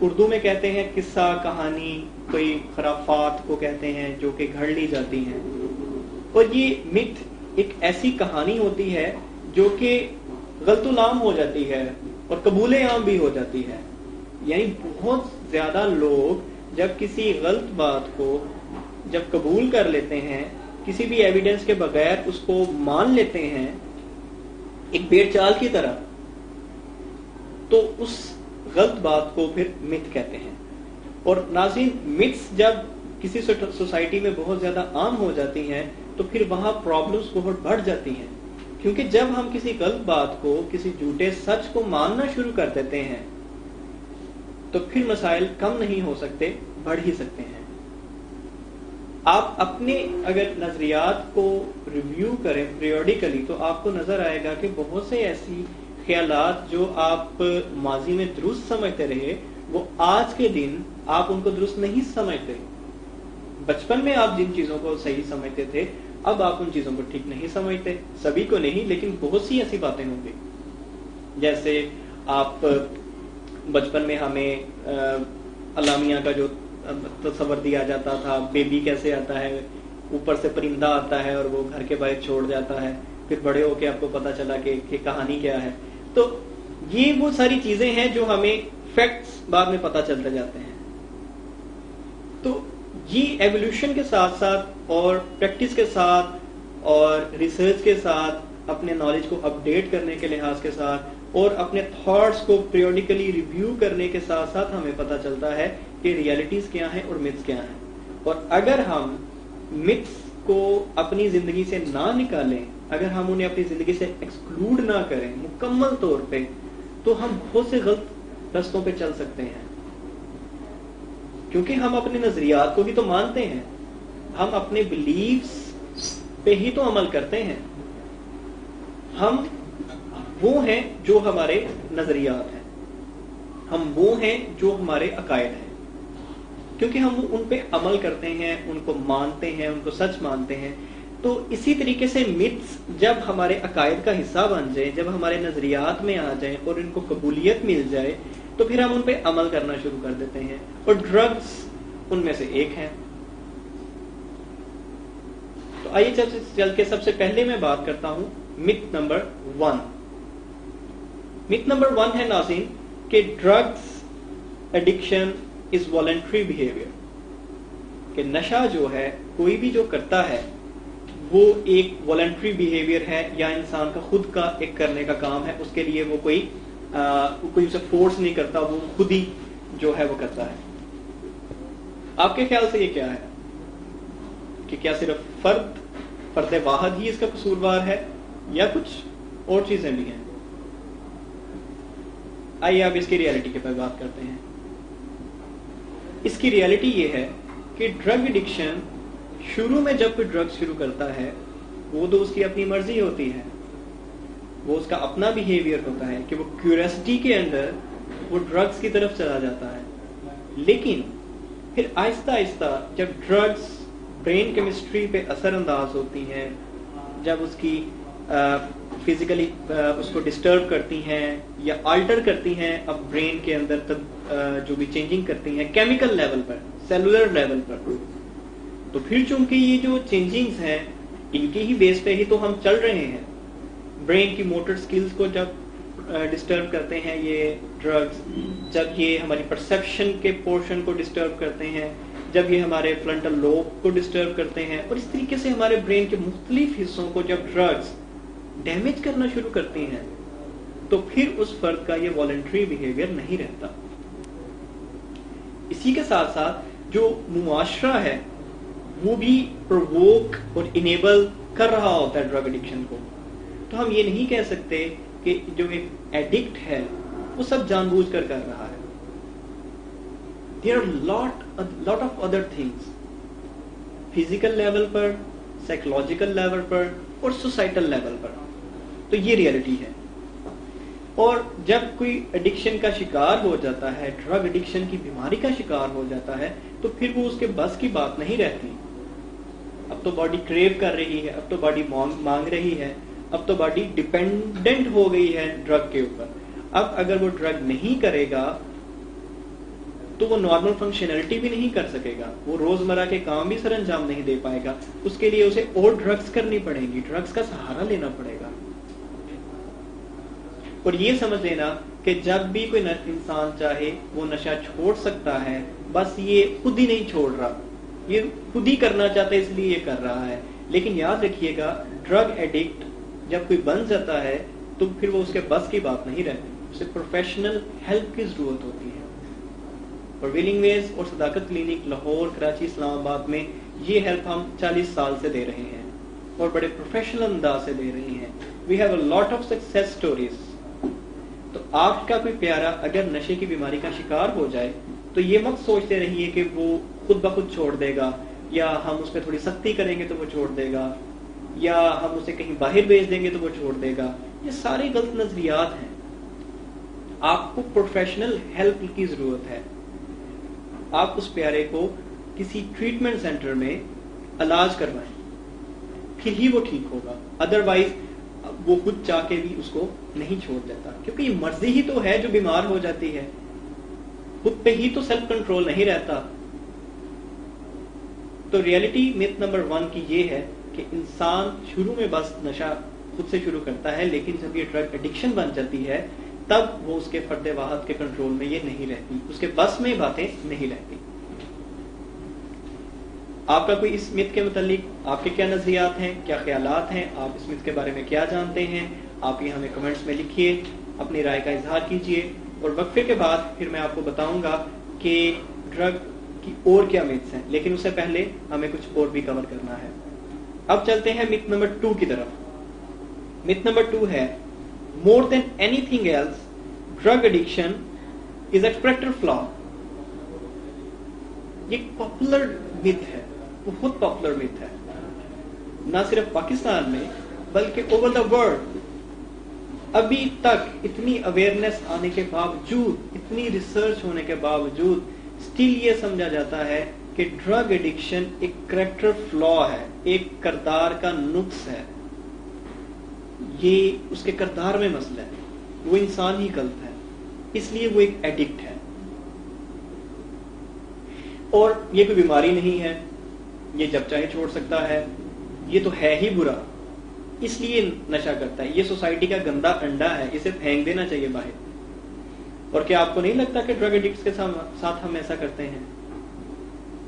اردو میں کہتے ہیں قصہ کہانی، کوئی خرافات کو کہتے ہیں جو کہ گھڑ لی جاتی ہیں. اور یہ متھ ایک ایسی کہانی ہوتی ہے جو کہ غلط العام ہو جاتی ہے اور قبول عام بھی ہو جاتی ہے. یعنی بہت زیادہ لوگ جب کسی غلط بات کو جب قبول کر لیتے ہیں، کسی بھی ایویڈنس کے بغیر اس کو مان لیتے ہیں ایک بھیڑ چال کی طرح، تو اس غلط بات کو پھر متھ کہتے ہیں. اور ناظرین، متھس جب کسی سوسائٹی میں بہت زیادہ عام ہو جاتی ہیں تو پھر وہاں پرابلمس بہت بڑھ جاتی ہیں. کیونکہ جب ہم کسی غلط بات کو، کسی جھوٹے سچ کو ماننا شروع کر دیتے ہیں تو پھر مسائل کم نہیں ہو سکتے، بڑھ ہی سکتے ہیں. آپ اپنے اگر نظریات کو ریویو کریں پیریوڈیکلی تو آپ کو نظر آئے گا کہ بہت سے ایسی خیالات جو آپ ماضی میں درست سمجھتے رہے، وہ آج کے دن آپ ان کو درست نہیں سمجھتے. بچپن میں آپ جن چیزوں کو صحیح سمجھتے تھے، اب آپ ان چیزوں کو ٹھیک نہیں سمجھتے. سبھی کو نہیں، لیکن بہت سی ایسی باتیں ہوں گی. جیسے آپ بچپن میں ہمیں الامیہ کا جو تصور دیا جاتا تھا، بیبی کیسے آتا ہے، اوپر سے پرندہ آتا ہے اور وہ گھر کے باہر چھوڑ جاتا ہے، پھر بڑے ہو کے آپ کو پتا چلا کہ کہانی کیا ہے. تو یہ وہ ساری چیزیں ہیں جو ہمیں فیکٹس بعد میں پتا چلتے جاتے ہیں. تو یہ ایولیوشن کے ساتھ ساتھ اور پریکٹس کے ساتھ اور ریسرچ کے ساتھ، اپنے نالج کو اپڈیٹ کرنے کے لحاظ کے ساتھ اور اپنے تھاٹس کو پیریوڈیکلی ریویو کرنے کے ساتھ ساتھ ہمیں پتا چلتا ہے کہ ریئلٹیز کیا ہیں اور متھس کیا ہیں. اور اگر ہم متھس کو اپنی زندگی سے نہ نکالیں، اگر ہم انہیں اپنی زندگی سے ایکسکلوڈ نہ کریں مکمل طور پہ، تو ہم بہت سے غلط رستوں پہ چل سکتے ہیں. کیونکہ ہم اپنے نظریات کو بھی تو مانتے ہیں، ہم اپنے بلیفز پہ ہی تو عمل کرتے ہیں. ہم وہ ہیں جو ہمارے نظریات ہیں، ہم وہ ہیں جو ہمارے عقائد ہیں. کیونکہ ہم ان پہ عمل کرتے ہیں، ان کو مانتے ہیں، ان کو سچ مانتے ہیں. تو اسی طریقے سے متھس جب ہمارے عقائد کا حصہ بن جائیں، جب ہمارے نظریات میں آ جائیں اور ان کو قبولیت مل جائے، تو پھر ہم ان پہ عمل کرنا شروع کر دیتے ہیں. اور ڈرگز ان میں سے ایک ہیں. تو آئیے چل کے سب سے پہلے میں بات کرتا ہوں متھ نمبر 1. متھ نمبر 1 ہے ناظرین کہ drugs addiction is voluntary behaviour. کہ نشہ جو ہے کوئی بھی جو کرتا ہے وہ ایک والنٹری بیہیویئر ہے، یا انسان کا خود کا ایک کرنے کا کام ہے. اس کے لیے وہ کوئی اسے فورس نہیں کرتا، وہ خود ہی جو ہے وہ کرتا ہے. آپ کے خیال سے یہ کیا ہے کہ کیا صرف فرد واحد ہی اس کا قصوروار ہے یا کچھ اور چیزیں بھی ہیں؟ آئیے اب اس کی ریئلٹی کے پر بات کرتے ہیں. اس کی ریئلٹی یہ ہے کہ ڈرگ ایڈکشن شروع میں جب کوئی ڈرگ شروع کرتا ہے وہ تو اس کی اپنی مرضی ہوتی ہے، وہ اس کا اپنا بیہیویئر ہوتا ہے کہ وہ کیوریسٹی کے اندر وہ ڈرگز کی طرف چلا جاتا ہے. لیکن پھر آہستہ آہستہ جب ڈرگز برین کیمسٹری پہ اثر انداز ہوتی ہیں، جب اس کی فزیکلی اس کو ڈسٹرب کرتی ہیں یا آلٹر کرتی ہیں اب برین کے اندر جو بھی چینجنگ کرتی ہیں کیمیکل لیول پر، سیلولر لیول پر، تو پھر چونکہ یہ جو چینجنگز ہیں ان کی ہی بیس پہ ہی تو ہم چل رہے ہیں. برین کی موٹر سکلز کو جب ڈسٹرب کرتے ہیں یہ ڈرگز، جب یہ ہماری پرسیپشن کے پورشن کو ڈسٹرب کرتے ہیں، جب یہ ہمارے فرنٹل لوب کو ڈسٹرب کرتے ہیں، اور اس طریقے سے ہمارے برین کے مختلف حصوں کو جب ڈرگز ڈیمیج کرنا شروع کرتی ہیں، تو پھر اس فرد کا یہ والنٹری بیہیویئر نہیں رہتا. اسی کے ساتھ ساتھ جو معاشرہ ہے وہ بھی پرووک اور انیبل کر رہا ہوتا ہے ڈرگ ایڈکشن کو. تو ہم یہ نہیں کہہ سکتے کہ جو ایک ایڈکٹ ہے وہ سب جان بوجھ کر رہا ہے. There are lot of other things, physical level پر، سائیکولوجیکل لیول پر اور سوسائٹل لیول پر. تو یہ ریئلٹی ہے. اور جب کوئی ایڈکشن کا شکار ہو جاتا ہے، ڈرگ ایڈکشن کی بیماری کا شکار ہو جاتا ہے، تو پھر وہ اس کے بس کی بات نہیں رہتی. اب تو باڈی کریو کر رہی ہے، اب تو باڈی مانگ رہی ہے، اب تو باڈی ڈیپینڈنٹ ہو گئی ہے ڈرگ کے اوپر. اب اگر وہ ڈرگ نہیں کرے گا تو وہ نارمل فنکشنلٹی بھی نہیں کر سکے گا، وہ روزمرہ کے کام بھی سر انجام نہیں دے پائے گا. اس کے لیے اسے اور ڈرگس کرنی پڑیں گی، ڈرگس کا سہارا لینا پڑے گا. اور یہ سمجھ لینا کہ جب بھی کوئی انسان چاہے وہ نشہ چھوڑ سکتا ہے، بس یہ خود ہی نہیں چھوڑ رہا، یہ خود ہی کرنا چاہتا ہے اس لیے یہ کر رہا ہے. لیکن یاد رکھیے گا، ڈرگ ایڈکٹ جب کوئی بن جاتا ہے تو پھر وہ اس کے بس کی بات نہیں رہتی، اسے پروفیشنل ہیلپ کی ضرورت ہوتی ہے. اور ویلنگ ویز اور صداقت کلینک لاہور، کراچی، اسلام آباد میں یہ ہیلپ ہم 40 سال سے دے رہے ہیں اور بڑے پروفیشنل انداز سے دے رہے ہیں. We have a lot of success stories. تو آپ کا کوئی پیارا اگر نشے کی بیماری کا شکار ہو جائے تو یہ مت سوچتے رہیے کہ وہ خود بخود چھوڑ دے گا، یا ہم اس پہ تھوڑی سختی کریں گے تو وہ چھوڑ دے گا، یا ہم اسے کہیں باہر بھیج دیں گے تو وہ چھوڑ دے گا. یہ سارے غلط نظریات ہیں. آپ کو پروفیشنل ہیلپ کی ضرورت ہے. آپ اس پیارے کو کسی ٹریٹمنٹ سینٹر میں علاج کروائیں، پھر ہی وہ ٹھیک ہوگا. ادروائز وہ خود چاہ کے بھی اس کو نہیں چھوڑ دیتا، کیونکہ یہ مرضی ہی تو ہے جو بیمار ہو جاتی ہے، خود پہ ہی تو سیلف کنٹرول نہیں رہتا. تو ریئلٹی میتھ نمبر 1 کی یہ ہے کہ انسان شروع میں بس نشہ خود سے شروع کرتا ہے، لیکن جب یہ ڈرگ ایڈکشن بن جاتی ہے تب وہ اس کے فرد واحد کے کنٹرول میں یہ نہیں رہتی، اس کے بس میں باتیں نہیں رہتی. آپ کا کوئی اس مت کے متعلق آپ کے کیا نظریات ہیں، کیا خیالات ہیں، آپ اس مت کے بارے میں کیا جانتے ہیں؟ آپ یہ ہمیں کمنٹس میں لکھیے، اپنی رائے کا اظہار کیجیے. اور وقفے کے بعد پھر میں آپ کو بتاؤں گا کہ ڈرگ کی اور کیا متس ہیں، لیکن اس سے پہلے ہمیں کچھ اور بھی کور کرنا ہے. اب چلتے ہیں مت نمبر 2 کی طرف. مت نمبر 2 ہے more than anything else drug addiction is a character flaw. یہ پاپولر مت ہے، بہت پاپولر مت ہے، نہ صرف پاکستان میں بلکہ اوور دا ورلڈ. ابھی تک اتنی اویئرنیس آنے کے باوجود، اتنی ریسرچ ہونے کے باوجود اسٹل یہ سمجھا جاتا ہے کہ ڈرگ ایڈکشن ایک کریکٹر فلا ہے، ایک کردار کا نقص ہے. یہ اس کے کردار میں مسئلہ ہے، وہ انسان ہی غلط ہے، اس لیے وہ ایک ایڈکٹ ہے. اور یہ کوئی بیماری نہیں ہے، یہ جب چاہے چھوڑ سکتا ہے، یہ تو ہے ہی برا، اس لیے نشہ کرتا ہے. یہ سوسائٹی کا گندا انڈا ہے، اسے پھینک دینا چاہیے باہر. اور کیا آپ کو نہیں لگتا کہ ڈرگ ایڈکٹس کے ساتھ ہم ایسا کرتے ہیں؟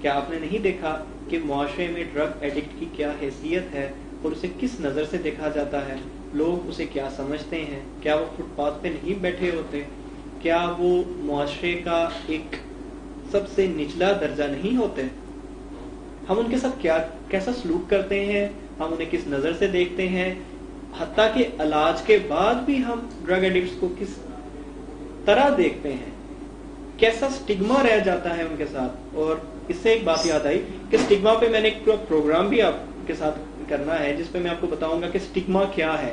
کیا آپ نے نہیں دیکھا کہ معاشرے میں ڈرگ ایڈکٹ کی کیا حیثیت ہے اور اسے کس نظر سے دیکھا جاتا ہے؟ لوگ اسے کیا سمجھتے ہیں؟ کیا وہ فٹ پاتھ پہ نہیں بیٹھے ہوتے؟ کیا وہ معاشرے کا ایک سب سے نچلا درجہ نہیں ہوتے؟ ہم ان کے ساتھ کیسا سلوک کرتے ہیں، ہم انہیں کس نظر سے دیکھتے ہیں، حتیٰ کہ علاج کے بعد بھی ہم ڈرگ ایڈکٹس کو کس طرح دیکھتے ہیں، کیسا سٹگما رہ جاتا ہے ان کے ساتھ. اور اس سے ایک بات یاد آئی کہ سٹگما پہ میں نے ایک پروگرام بھی آپ کے ساتھ کرنا ہے، جس پہ میں آپ کو بتاؤں گا کہ سٹگما کیا ہے،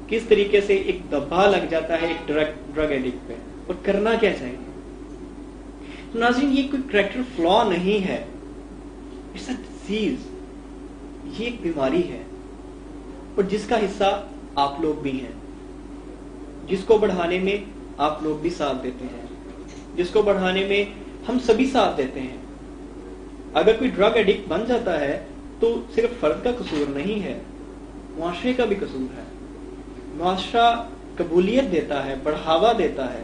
کس طریقے سے ایک دبا لگ جاتا ہے ایک ڈرگ ایڈکٹ پہ، اور کرنا کیا چاہیے. تو ناظرین، یہ کوئی کریکٹر فلا نہیں ہے، اٹس اے ڈیزیز، یہ ایک بیماری ہے، اور جس کا حصہ آپ لوگ بھی ہیں، جس کو بڑھانے میں آپ لوگ بھی ساتھ دیتے ہیں، جس کو بڑھانے میں ہم سبھی ساتھ دیتے ہیں. اگر کوئی ڈرگ ایڈکٹ بن جاتا ہے تو صرف فرد کا قصور نہیں ہے، معاشرے کا بھی قصور ہے. معاشرہ قبولیت دیتا ہے، بڑھاوا دیتا ہے،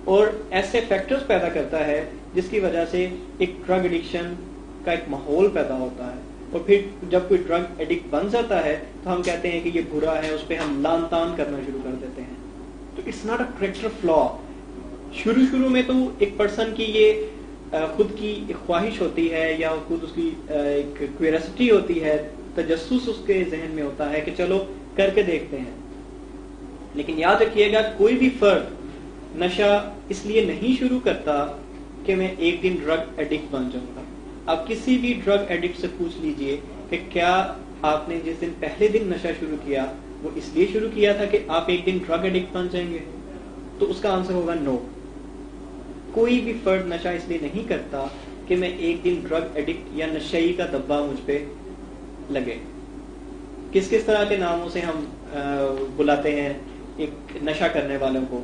اور ایسے فیکٹرز پیدا کرتا ہے جس کی وجہ سے ایک ڈرگ ایڈکشن کا ایک ماحول پیدا ہوتا ہے. اور پھر جب کوئی ڈرگ ایڈکٹ بن جاتا ہے تو ہم کہتے ہیں کہ یہ برا ہے، اس پہ ہم لان تان کرنا شروع کر دیتے ہیں. تو اٹس ناٹ اے کریکٹر فلا. شروع میں تو ایک پرسن کی یہ خود کی ایک خواہش ہوتی ہے، یا خود اس کی ایک کیوریوسٹی ہوتی ہے، تجسس اس کے ذہن میں ہوتا ہے کہ چلو کر کے دیکھتے ہیں. لیکن یاد رکھیے گا، کوئی بھی فرد نشہ اس لیے نہیں شروع کرتا کہ میں ایک دن ڈرگ ایڈکٹ بن جاؤں گا. آپ کسی بھی ڈرگ ایڈکٹ سے پوچھ لیجئے کہ کیا آپ نے جس دن پہلے دن نشہ شروع کیا وہ اس لیے شروع کیا تھا کہ آپ ایک دن ڈرگ ایڈکٹ بن جائیں گے؟ تو اس کا آنسر ہوگا نو. کوئی بھی فرد نشہ اس لیے نہیں کرتا کہ میں ایک دن ڈرگ ایڈکٹ یا نشئی کا دبا مجھ پہ لگے. کس کس طرح کے ناموں سے ہم بلاتے ہیں ایک نشہ کرنے والوں کو؟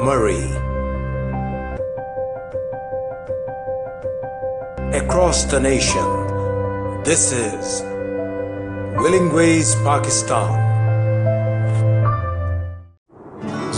Murray, across the nation, this is Willing Ways Pakistan.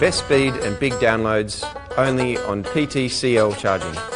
Best speed and big downloads only on PTCL charging.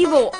Evo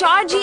4G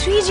3G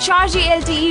4G LTE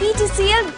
PTCL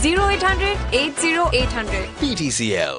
0800 80800। PTCL।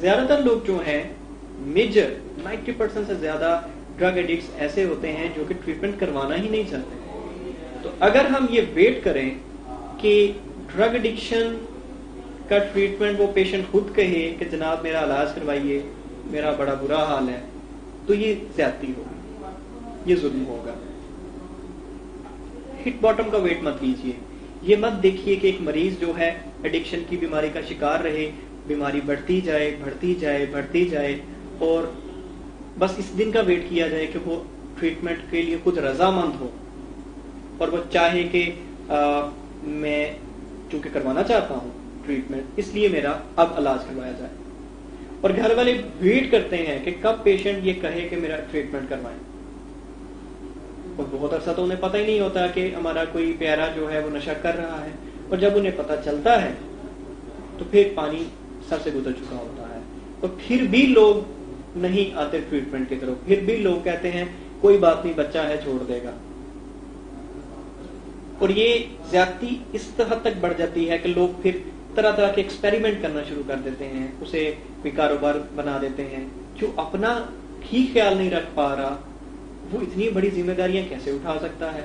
زیادہ تر لوگ جو ہیں میجر 90% سے زیادہ ڈرگ ایڈکٹس ایسے ہوتے ہیں جو کہ ٹریٹمنٹ کروانا ہی نہیں چاہتے. تو اگر ہم یہ ویٹ کریں کہ ڈرگ ایڈکشن کا ٹریٹمنٹ وہ پیشنٹ خود کہے کہ جناب میرا علاج کروائیے, میرا بڑا برا حال ہے, تو یہ زیادتی ہوگی, یہ ظلم ہوگا. ہٹ باٹم کا ویٹ مت لیجیے. یہ مت دیکھیے کہ ایک مریض جو ہے ایڈکشن کی بیماری کا شکار رہے, بیماری بڑھتی جائے بڑھتی جائے بڑھتی جائے, اور بس اس دن کا ویٹ کیا جائے کہ وہ ٹریٹمنٹ کے لیے خود رضامند ہو, اور وہ چاہے کہ میں چونکہ کروانا چاہتا ہوں ٹریٹمنٹ, اس لیے میرا اب علاج کروایا جائے. اور گھر والے ویٹ کرتے ہیں کہ کب پیشنٹ یہ کہے کہ میرا ٹریٹمنٹ کروائیں, اور بہت عرصہ تو انہیں پتہ ہی نہیں ہوتا کہ ہمارا کوئی پیارا جو ہے وہ نشہ کر رہا ہے. اور جب انہیں پتہ چلتا ہے تو پھر پانی سر سے گزر چکا ہوتا ہے, اور پھر بھی لوگ نہیں آتے ٹریٹمنٹ کی طرف. پھر بھی لوگ کہتے ہیں کوئی بات نہیں, بچہ ہے چھوڑ دے گا. اور یہ زیادتی اس حد تک بڑھ جاتی ہے کہ لوگ پھر طرح طرح کے ایکسپیریمنٹ کرنا شروع کر دیتے ہیں, اسے کوئی کاروبار بنا دیتے ہیں. جو اپنا ہی خیال نہیں رکھ پا رہا وہ اتنی بڑی ذمہ داریاں کیسے اٹھا سکتا ہے.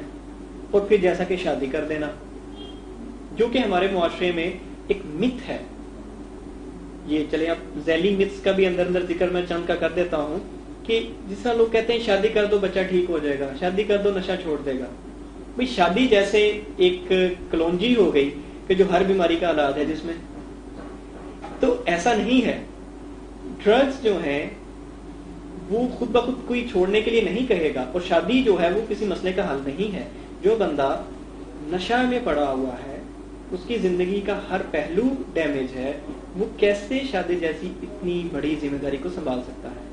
اور پھر جیسا کہ شادی کر دینا, جو کہ ہمارے معاشرے میں ایک مت ہے. یہ چلے اب ذیلی متس کا بھی اندر اندر ذکر میں چند کا کر دیتا ہوں کہ جس طرح لوگ کہتے ہیں شادی کر دو بچہ ٹھیک ہو جائے گا, شادی کر دو نشہ چھوڑ دے گا. بھئی شادی جیسے ایک کلونجی ہو گئی کہ جو ہر بیماری کا علاج ہے جس میں, تو ایسا نہیں ہے. ڈرگز جو ہیں وہ خود بخود کوئی چھوڑنے کے لیے نہیں کہے گا, اور شادی جو ہے وہ کسی مسئلے کا حل نہیں ہے. جو بندہ نشہ میں پڑا ہوا ہے, اس کی زندگی کا ہر پہلو ڈیمیج ہے, وہ کیسے شادی جیسی اتنی بڑی ذمہ داری کو سنبھال سکتا ہے.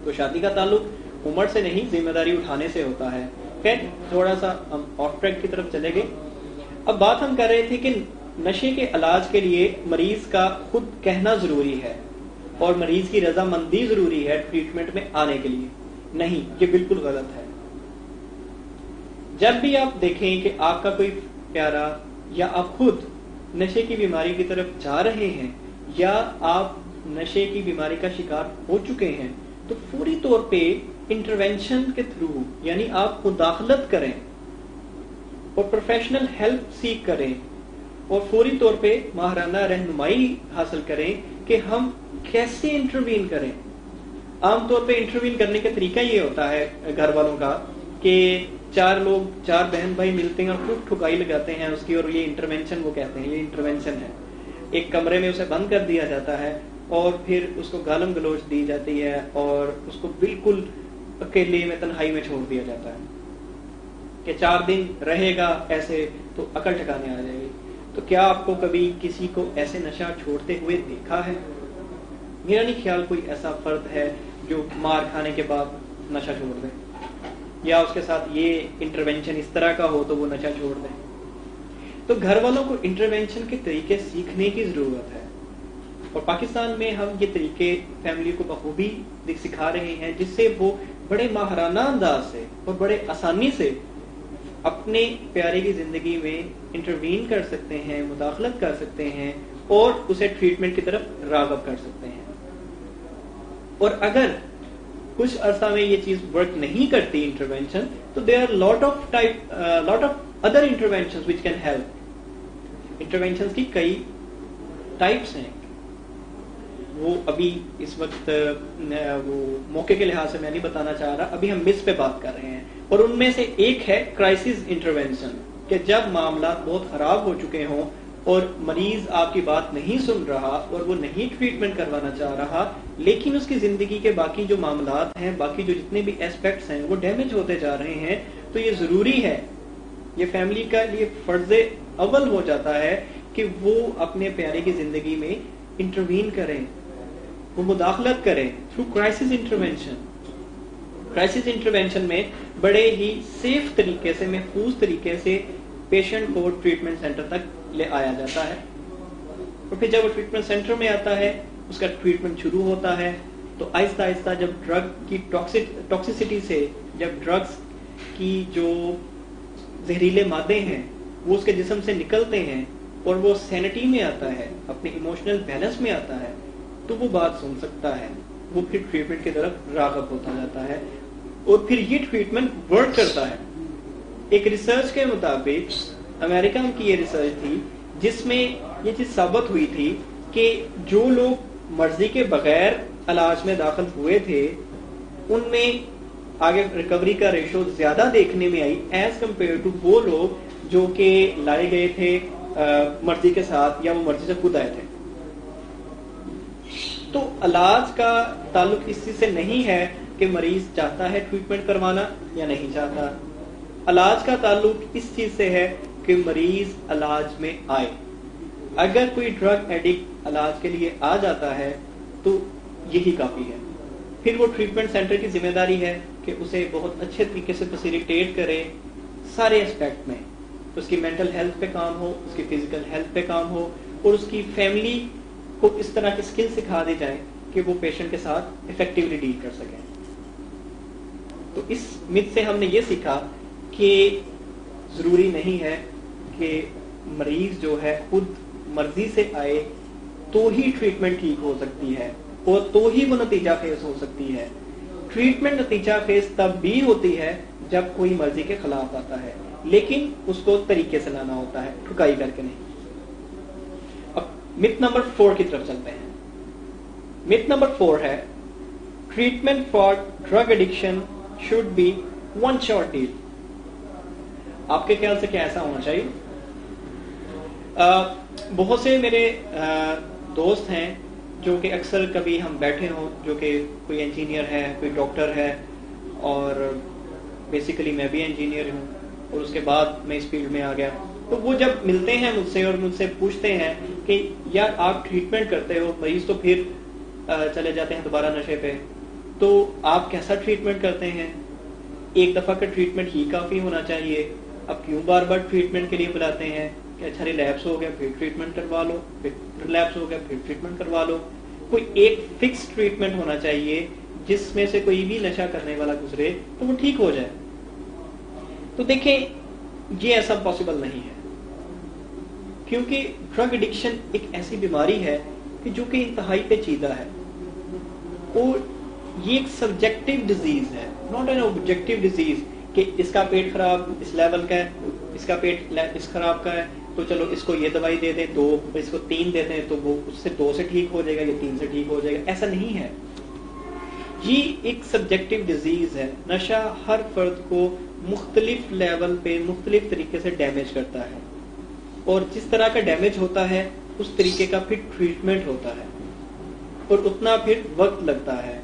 تو شادی کا تعلق عمر سے نہیں, ذمہ داری اٹھانے سے ہوتا ہے. خیر تھوڑا سا ہم آف ٹریک کی طرف چلے گئے. اب بات ہم کر رہے تھے کہ نشے کے علاج کے لیے مریض کا خود کہنا ضروری ہے اور مریض کی رضامندی ضروری ہے ٹریٹمنٹ میں آنے کے لیے. نہیں, یہ بالکل غلط ہے. جب بھی آپ دیکھیں کہ آپ کا کوئی پیارا یا آپ خود نشے کی بیماری کی طرف جا رہے ہیں یا آپ نشے کی بیماری کا شکار ہو چکے ہیں, تو فوری طور پہ انٹرونشن کے تھرو, یعنی آپ مداخلت کریں اور پروفیشنل ہیلپ سیکھ کریں, اور فوری طور پہ ماہرانہ رہنمائی حاصل کریں کہ ہم کیسے انٹروین کریں. عام طور پہ انٹروین کرنے کا طریقہ یہ ہوتا ہے گھر والوں کا کہ چار بہن بھائی ملتے ہیں اور خوب ٹھکائی لگاتے ہیں اس کی, اور یہ انٹرونشن وہ کہتے ہیں, یہ انٹرونشن ہے. ایک کمرے میں اسے بند کر دیا جاتا ہے اور پھر اس کو گالم گلوچ دی جاتی ہے اور اس کو بالکل اکیلے میں تنہائی میں چھوڑ دیا جاتا ہے کہ 4 دن رہے گا ایسے تو عقل ٹھکانے آ جائے گی. تو کیا آپ کو کبھی کسی کو ایسے نشہ چھوڑتے ہوئے دیکھا ہے؟ میرا نہیں خیال کوئی ایسا فرد ہے جو مار کھانے کے بعد نشہ چھوڑ دے, یا اس کے ساتھ یہ انٹرونشن اس طرح کا ہو تو وہ نشہ چھوڑ دے. تو گھر والوں کو انٹرونشن کے طریقے سیکھنے کی ضرورت ہے, اور پاکستان میں ہم یہ طریقے فیملی کو بخوبی سکھا رہے ہیں, جس سے وہ بڑے ماہرانہ انداز سے اور بڑے آسانی سے اپنے پیارے کی زندگی میں انٹروین کر سکتے ہیں, مداخلت کر سکتے ہیں اور اسے ٹریٹمنٹ کی طرف راغب کر سکتے ہیں. اور اگر کچھ عرصہ میں یہ چیز ورک نہیں کرتی انٹرونشن, تو there are lot of other interventions which can help. Interventions کی کئی ٹائپس ہیں, وہ ابھی اس وقت وہ موقع کے لحاظ سے میں نہیں بتانا چاہ رہا, ابھی ہم مس پہ بات کر رہے ہیں. اور ان میں سے ایک ہے کرائسس انٹرونشن, کہ جب معاملات بہت خراب ہو چکے ہوں اور مریض آپ کی بات نہیں سن رہا اور وہ نہیں ٹریٹمنٹ کروانا چاہ رہا, لیکن اس کی زندگی کے باقی جو معاملات ہیں, باقی جو جتنے بھی ایسپیکٹس ہیں وہ ڈیمیج ہوتے جا رہے ہیں. تو یہ ضروری ہے, یہ فیملی کا لیے فرض اول ہو جاتا ہے کہ وہ اپنے پیارے کی زندگی میں انٹروین کریں, وہ مداخلت کریں through crisis intervention. Crisis intervention میں بڑے ہی سیف طریقے سے, محفوظ طریقے سے پیشنٹ کو ٹریٹمنٹ سینٹر تک لے آیا جاتا ہے. اور پھر جب وہ ٹریٹمنٹ سینٹر میں آتا ہے, اس کا ٹریٹمنٹ شروع ہوتا ہے, تو آہستہ آہستہ جب ڈرگ کی ٹاکسیسٹی سے, جب ڈرگس کی جو زہریلے مادے ہیں وہ اس کے جسم سے نکلتے ہیں اور وہ سینٹی میں آتا ہے, اپنے ایموشنل بیلنس میں آتا ہے, تو وہ بات سن سکتا ہے, وہ پھر ٹریٹمنٹ کی طرف راغب ہوتا جاتا ہے اور پھر یہ ٹریٹمنٹ ورک کرتا ہے. ایک ریسرچ کے مطابق امریکہ کی یہ ریسرچ تھی جس میں یہ چیز ثابت ہوئی تھی کہ جو لوگ مرضی کے بغیر علاج میں داخل ہوئے تھے ان میں آگے ریکوری کا ریشو زیادہ دیکھنے میں آئی ایز کمپیئر ٹو وہ لوگ جو کہ لائے گئے تھے مرضی کے ساتھ یا وہ مرضی سے خود آئے تھے. تو علاج کا تعلق اس چیز سے نہیں ہے کہ مریض چاہتا ہے ٹریٹمنٹ کروانا یا نہیں چاہتا. علاج کا تعلق اس چیز سے ہے کہ مریض علاج میں آئے. اگر کوئی ڈرگ ایڈکٹ علاج کے لیے آ جاتا ہے تو یہی کافی ہے. پھر وہ ٹریٹمنٹ سینٹر کی ذمہ داری ہے کہ اسے بہت اچھے طریقے سے فیسیلیٹیٹ کرے سارے اسپیکٹ میں. اس کی مینٹل ہیلتھ پہ کام ہو, اس کی فزیکل ہیلتھ پہ کام ہو, اور اس کی فیملی کو اس طرح کی اسکل سکھا دی جائے کہ وہ پیشنٹ کے ساتھ افیکٹولی ڈیل کر سکیں. تو اس مت سے ہم نے یہ سیکھا کہ ضروری نہیں ہے کہ مریض جو ہے خود مرضی سے آئے تو ہی ٹریٹمنٹ ٹھیک ہو سکتی ہے اور تو ہی وہ نتیجہ خیز ہو سکتی ہے. ٹریٹمنٹ نتیجہ خیز تب بھی ہوتی ہے جب کوئی مرضی کے خلاف آتا ہے, لیکن اس کو طریقے سے لانا ہوتا ہے, ٹھکائی کر کے نہیں. اب مت نمبر 4 کی طرف چلتے ہیں. مت نمبر 4 ہے treatment for drug addiction should be one shot deal. آپ کے خیال سے کیا ایسا ہونا چاہیے؟ بہت سے میرے دوست ہیں جو کہ اکثر کبھی ہم بیٹھے ہوں, جو کہ کوئی انجینئر ہے, کوئی ڈاکٹر ہے, اور بیسیکلی میں بھی انجینئر ہوں اور اس کے بعد میں اس فیلڈ میں آ گیا. تو وہ جب ملتے ہیں مجھ سے اور مجھ سے پوچھتے ہیں کہ یار آپ ٹریٹمنٹ کرتے ہو, مریض تو پھر چلے جاتے ہیں دوبارہ نشے پہ, تو آپ کیسا ٹریٹمنٹ کرتے ہیں؟ ایک دفعہ کا ٹریٹمنٹ ہی کافی ہونا چاہیے, اب کیوں بار بار ٹریٹمنٹ کے لیے بلاتے ہیں؟ کہ اچھا ریلیپس ہو گیا پھر ٹریٹمنٹ کروا لو, پھر ریلیپس ہو گیا پھر ٹریٹمنٹ کروا لو. کوئی ایک فکس ٹریٹمنٹ ہونا چاہیے جس میں سے کوئی بھی نشہ کرنے والا گزرے تو وہ ٹھیک ہو جائے. تو دیکھیں یہ ایسا پاسبل نہیں ہے, کیونکہ ڈرگ ایڈکشن ایک ایسی بیماری ہے کہ جو کہ انتہائی پیچیدہ ہے, اور یہ ایک سبجیکٹو ڈیزیز ہے, ناٹ این آبجیکٹو ڈیزیز کہ اس کا پیٹ خراب اس لیول کا ہے, اس کا پیٹ اس خراب کا ہے, تو چلو اس کو یہ دوائی دے دیں 2, اس کو 3 دے دیں تو وہ اس سے 2 سے ٹھیک ہو جائے گا یا 3 سے ٹھیک ہو جائے گا. ایسا نہیں ہے. یہ ایک سبجیکٹو ڈیزیز ہے. نشہ ہر فرد کو مختلف لیول پہ مختلف طریقے سے ڈیمیج کرتا ہے, اور جس طرح کا ڈیمیج ہوتا ہے اس طریقے کا پھر ٹریٹمنٹ ہوتا ہے, اور اتنا پھر وقت لگتا ہے.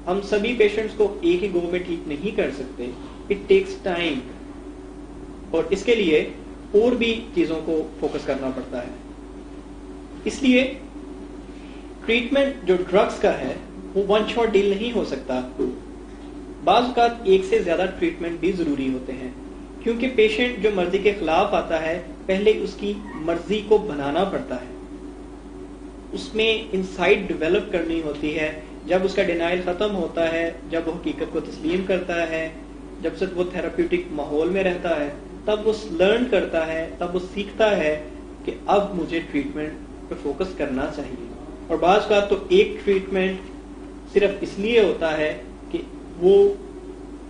ہم سبھی پیشنٹس کو ایک ہی گو میں ٹھیک نہیں کر سکتے. اٹ ٹیکس ٹائم, اور اس کے لیے اور بھی چیزوں کو فوکس کرنا پڑتا ہے. اس لیے ٹریٹمنٹ جو ڈرگس کا ہے وہ ون شاٹ ڈیل نہیں ہو سکتا. بعض اوقات ایک سے زیادہ ٹریٹمنٹ بھی ضروری ہوتے ہیں, کیونکہ پیشنٹ جو مرضی کے خلاف آتا ہے پہلے اس کی مرضی کو بنانا پڑتا ہے, اس میں انسائٹ ڈیولپ کرنی ہوتی ہے. جب اس کا ڈینائل ختم ہوتا ہے, جب وہ حقیقت کو تسلیم کرتا ہے, جب سے وہ تھراپیوٹک ماحول میں رہتا ہے, تب وہ لرن کرتا ہے, تب وہ سیکھتا ہے کہ اب مجھے ٹریٹمنٹ پہ فوکس کرنا چاہیے. اور بعض کا تو ایک ٹریٹمنٹ صرف اس لیے ہوتا ہے کہ وہ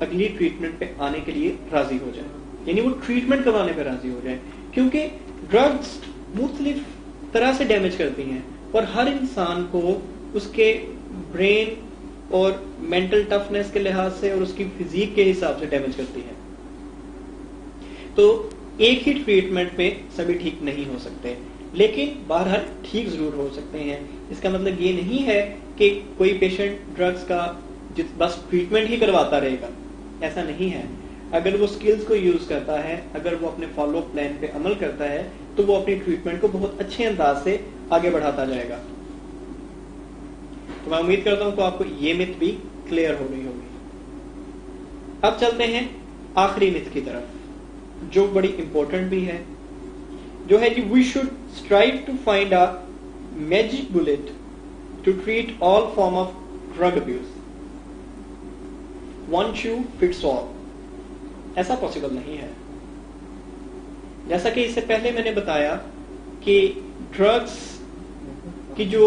اگلی ٹریٹمنٹ پہ آنے کے لیے راضی ہو جائے, یعنی وہ ٹریٹمنٹ کروانے پہ راضی ہو جائے, کیونکہ ڈرگس مختلف طرح سے ڈیمیج کرتی ہیں اور ہر انسان کو اس کے برین اور مینٹل ٹفنس کے لحاظ سے اور اس کی فزیک کے حساب سے ڈیمیج کرتی ہے. تو ایک ہی ٹریٹمنٹ پہ سبھی ٹھیک نہیں ہو سکتے, لیکن بہرحال ٹھیک ضرور ہو سکتے ہیں. اس کا مطلب یہ نہیں ہے کہ کوئی پیشنٹ ڈرگس کا بس ٹریٹمنٹ ہی کرواتا رہے گا, ایسا نہیں ہے. اگر وہ سکلز کو یوز کرتا ہے, اگر وہ اپنے فالو پلان پہ عمل کرتا ہے, تو وہ اپنی ٹریٹمنٹ کو بہت اچھے انداز سے آگے بڑھاتا جائے گا. تو میں امید کرتا ہوں کہ آپ کو یہ مت بھی کلیئر ہو گئی ہوگی. اب چلتے ہیں آخری مت کی طرف, جو بڑی امپورٹنٹ بھی ہے, جو ہے کہ we should strive to find a magic bullet to treat all form of drug abuse. One shoe fits all. ایسا پاسبل نہیں ہے. جیسا کہ اس سے پہلے میں نے بتایا کہ ڈرگس کی جو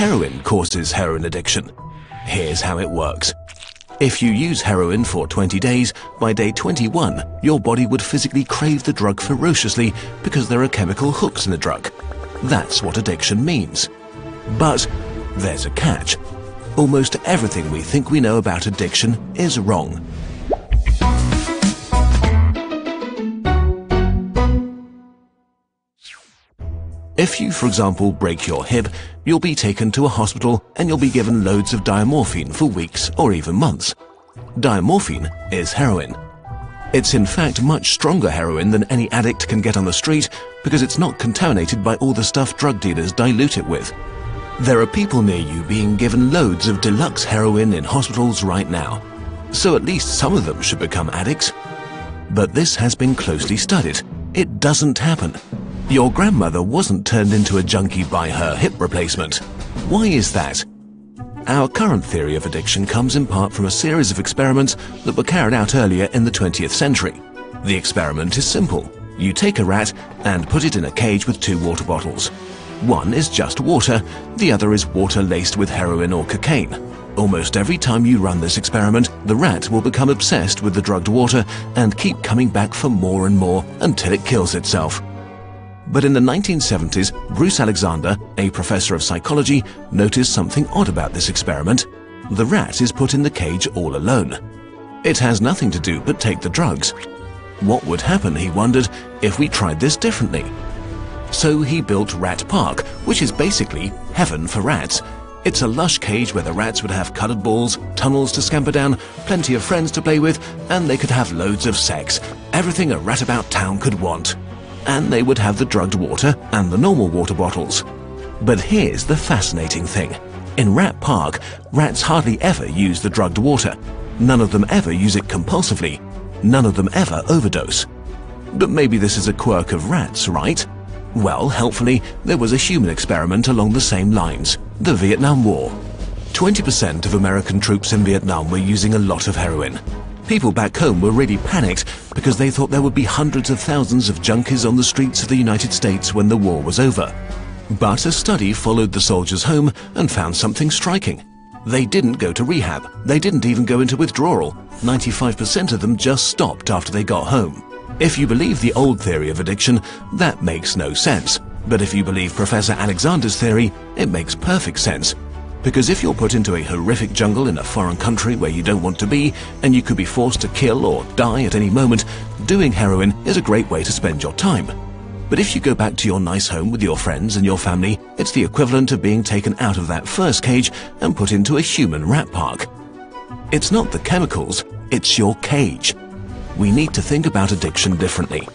Heroin causes heroin addiction. Here's how it works. If you use heroin for 20 days, by day 21, your body would physically crave the drug ferociously because there are chemical hooks in the drug. That's what addiction means. But there's a catch. Almost everything we think we know about addiction is wrong. If you, for example, break your hip, you'll be taken to a hospital and you'll be given loads of diamorphine for weeks or even months. Diamorphine is heroin. It's in fact much stronger heroin than any addict can get on the street because it's not contaminated by all the stuff drug dealers dilute it with. There are people near you being given loads of deluxe heroin in hospitals right now. So at least some of them should become addicts. But this has been closely studied. It doesn't happen. Your grandmother wasn't turned into a junkie by her hip replacement. Why is that? Our current theory of addiction comes in part from a series of experiments that were carried out earlier in the 20th century. The experiment is simple. You take a rat and put it in a cage with 2 water bottles. One is just water, the other is water laced with heroin or cocaine. Almost every time you run this experiment, the rat will become obsessed with the drugged water and keep coming back for more and more until it kills itself. But in the 1970s, Bruce Alexander, a professor of psychology, noticed something odd about this experiment. The rat is put in the cage all alone. It has nothing to do but take the drugs. What would happen, he wondered, if we tried this differently? So he built Rat Park, which is basically heaven for rats. It's a lush cage where the rats would have colored balls, tunnels to scamper down, plenty of friends to play with, and they could have loads of sex. Everything a rat about town could want. And they would have the drugged water and the normal water bottles. But here's the fascinating thing. In Rat Park, rats hardly ever use the drugged water. None of them ever use it compulsively. None of them ever overdose. But maybe this is a quirk of rats, right? Well, helpfully, there was a human experiment along the same lines. The Vietnam War. 20% of American troops in Vietnam were using a lot of heroin. People back home were really panicked because they thought there would be hundreds of thousands of junkies on the streets of the United States when the war was over. But a study followed the soldiers home and found something striking. They didn't go to rehab. They didn't even go into withdrawal. 95% of them just stopped after they got home. If you believe the old theory of addiction, that makes no sense. But if you believe Professor Alexander's theory, it makes perfect sense. Because if you're put into a horrific jungle in a foreign country where you don't want to be, and you could be forced to kill or die at any moment, doing heroin is a great way to spend your time. But if you go back to your nice home with your friends and your family, it's the equivalent of being taken out of that first cage and put into a human rat park. It's not the chemicals, it's your cage. We need to think about addiction differently.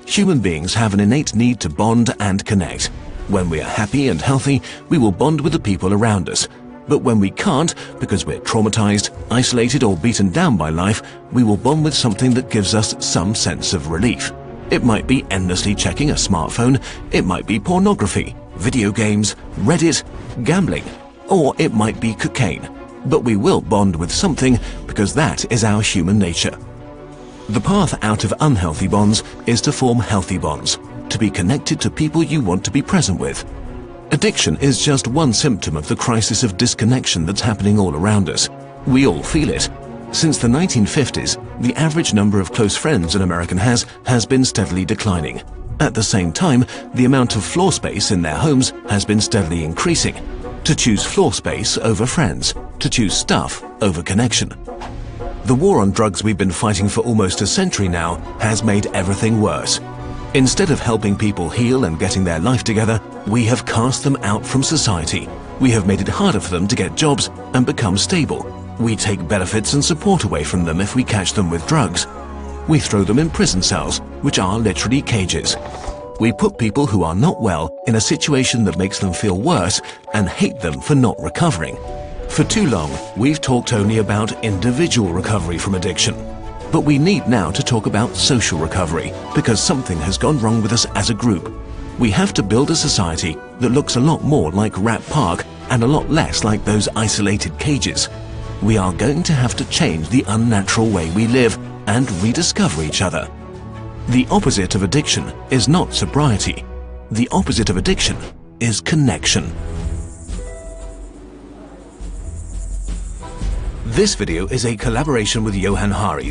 Human beings have an innate need to bond and connect. When we are happy and healthy, we will bond with the people around us. But when we can't, because we're traumatized, isolated or beaten down by life, we will bond with something that gives us some sense of relief. It might be endlessly checking a smartphone, it might be pornography, video games, Reddit, gambling, or it might be cocaine. But we will bond with something because that is our human nature. The path out of unhealthy bonds is to form healthy bonds, to be connected to people you want to be present with. Addiction is just one symptom of the crisis of disconnection that's happening all around us. We all feel it. Since the 1950s, the average number of close friends an American has been steadily declining. At the same time, the amount of floor space in their homes has been steadily increasing. To choose floor space over friends, to choose stuff over connection. The war on drugs we've been fighting for almost a century now has made everything worse. Instead of helping people heal and getting their life together, we have cast them out from society. We have made it harder for them to get jobs and become stable. We take benefits and support away from them if we catch them with drugs. We throw them in prison cells, which are literally cages. We put people who are not well in a situation that makes them feel worse and hate them for not recovering. For too long, we've talked only about individual recovery from addiction. But we need now to talk about social recovery, because something has gone wrong with us as a group. We have to build a society that looks a lot more like Rat Park and a lot less like those isolated cages. We are going to have to change the unnatural way we live and rediscover each other. The opposite of addiction is not sobriety. The opposite of addiction is connection. This video is a collaboration with Johan Hari.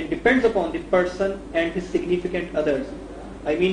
and depends upon the person and his significant others. I mean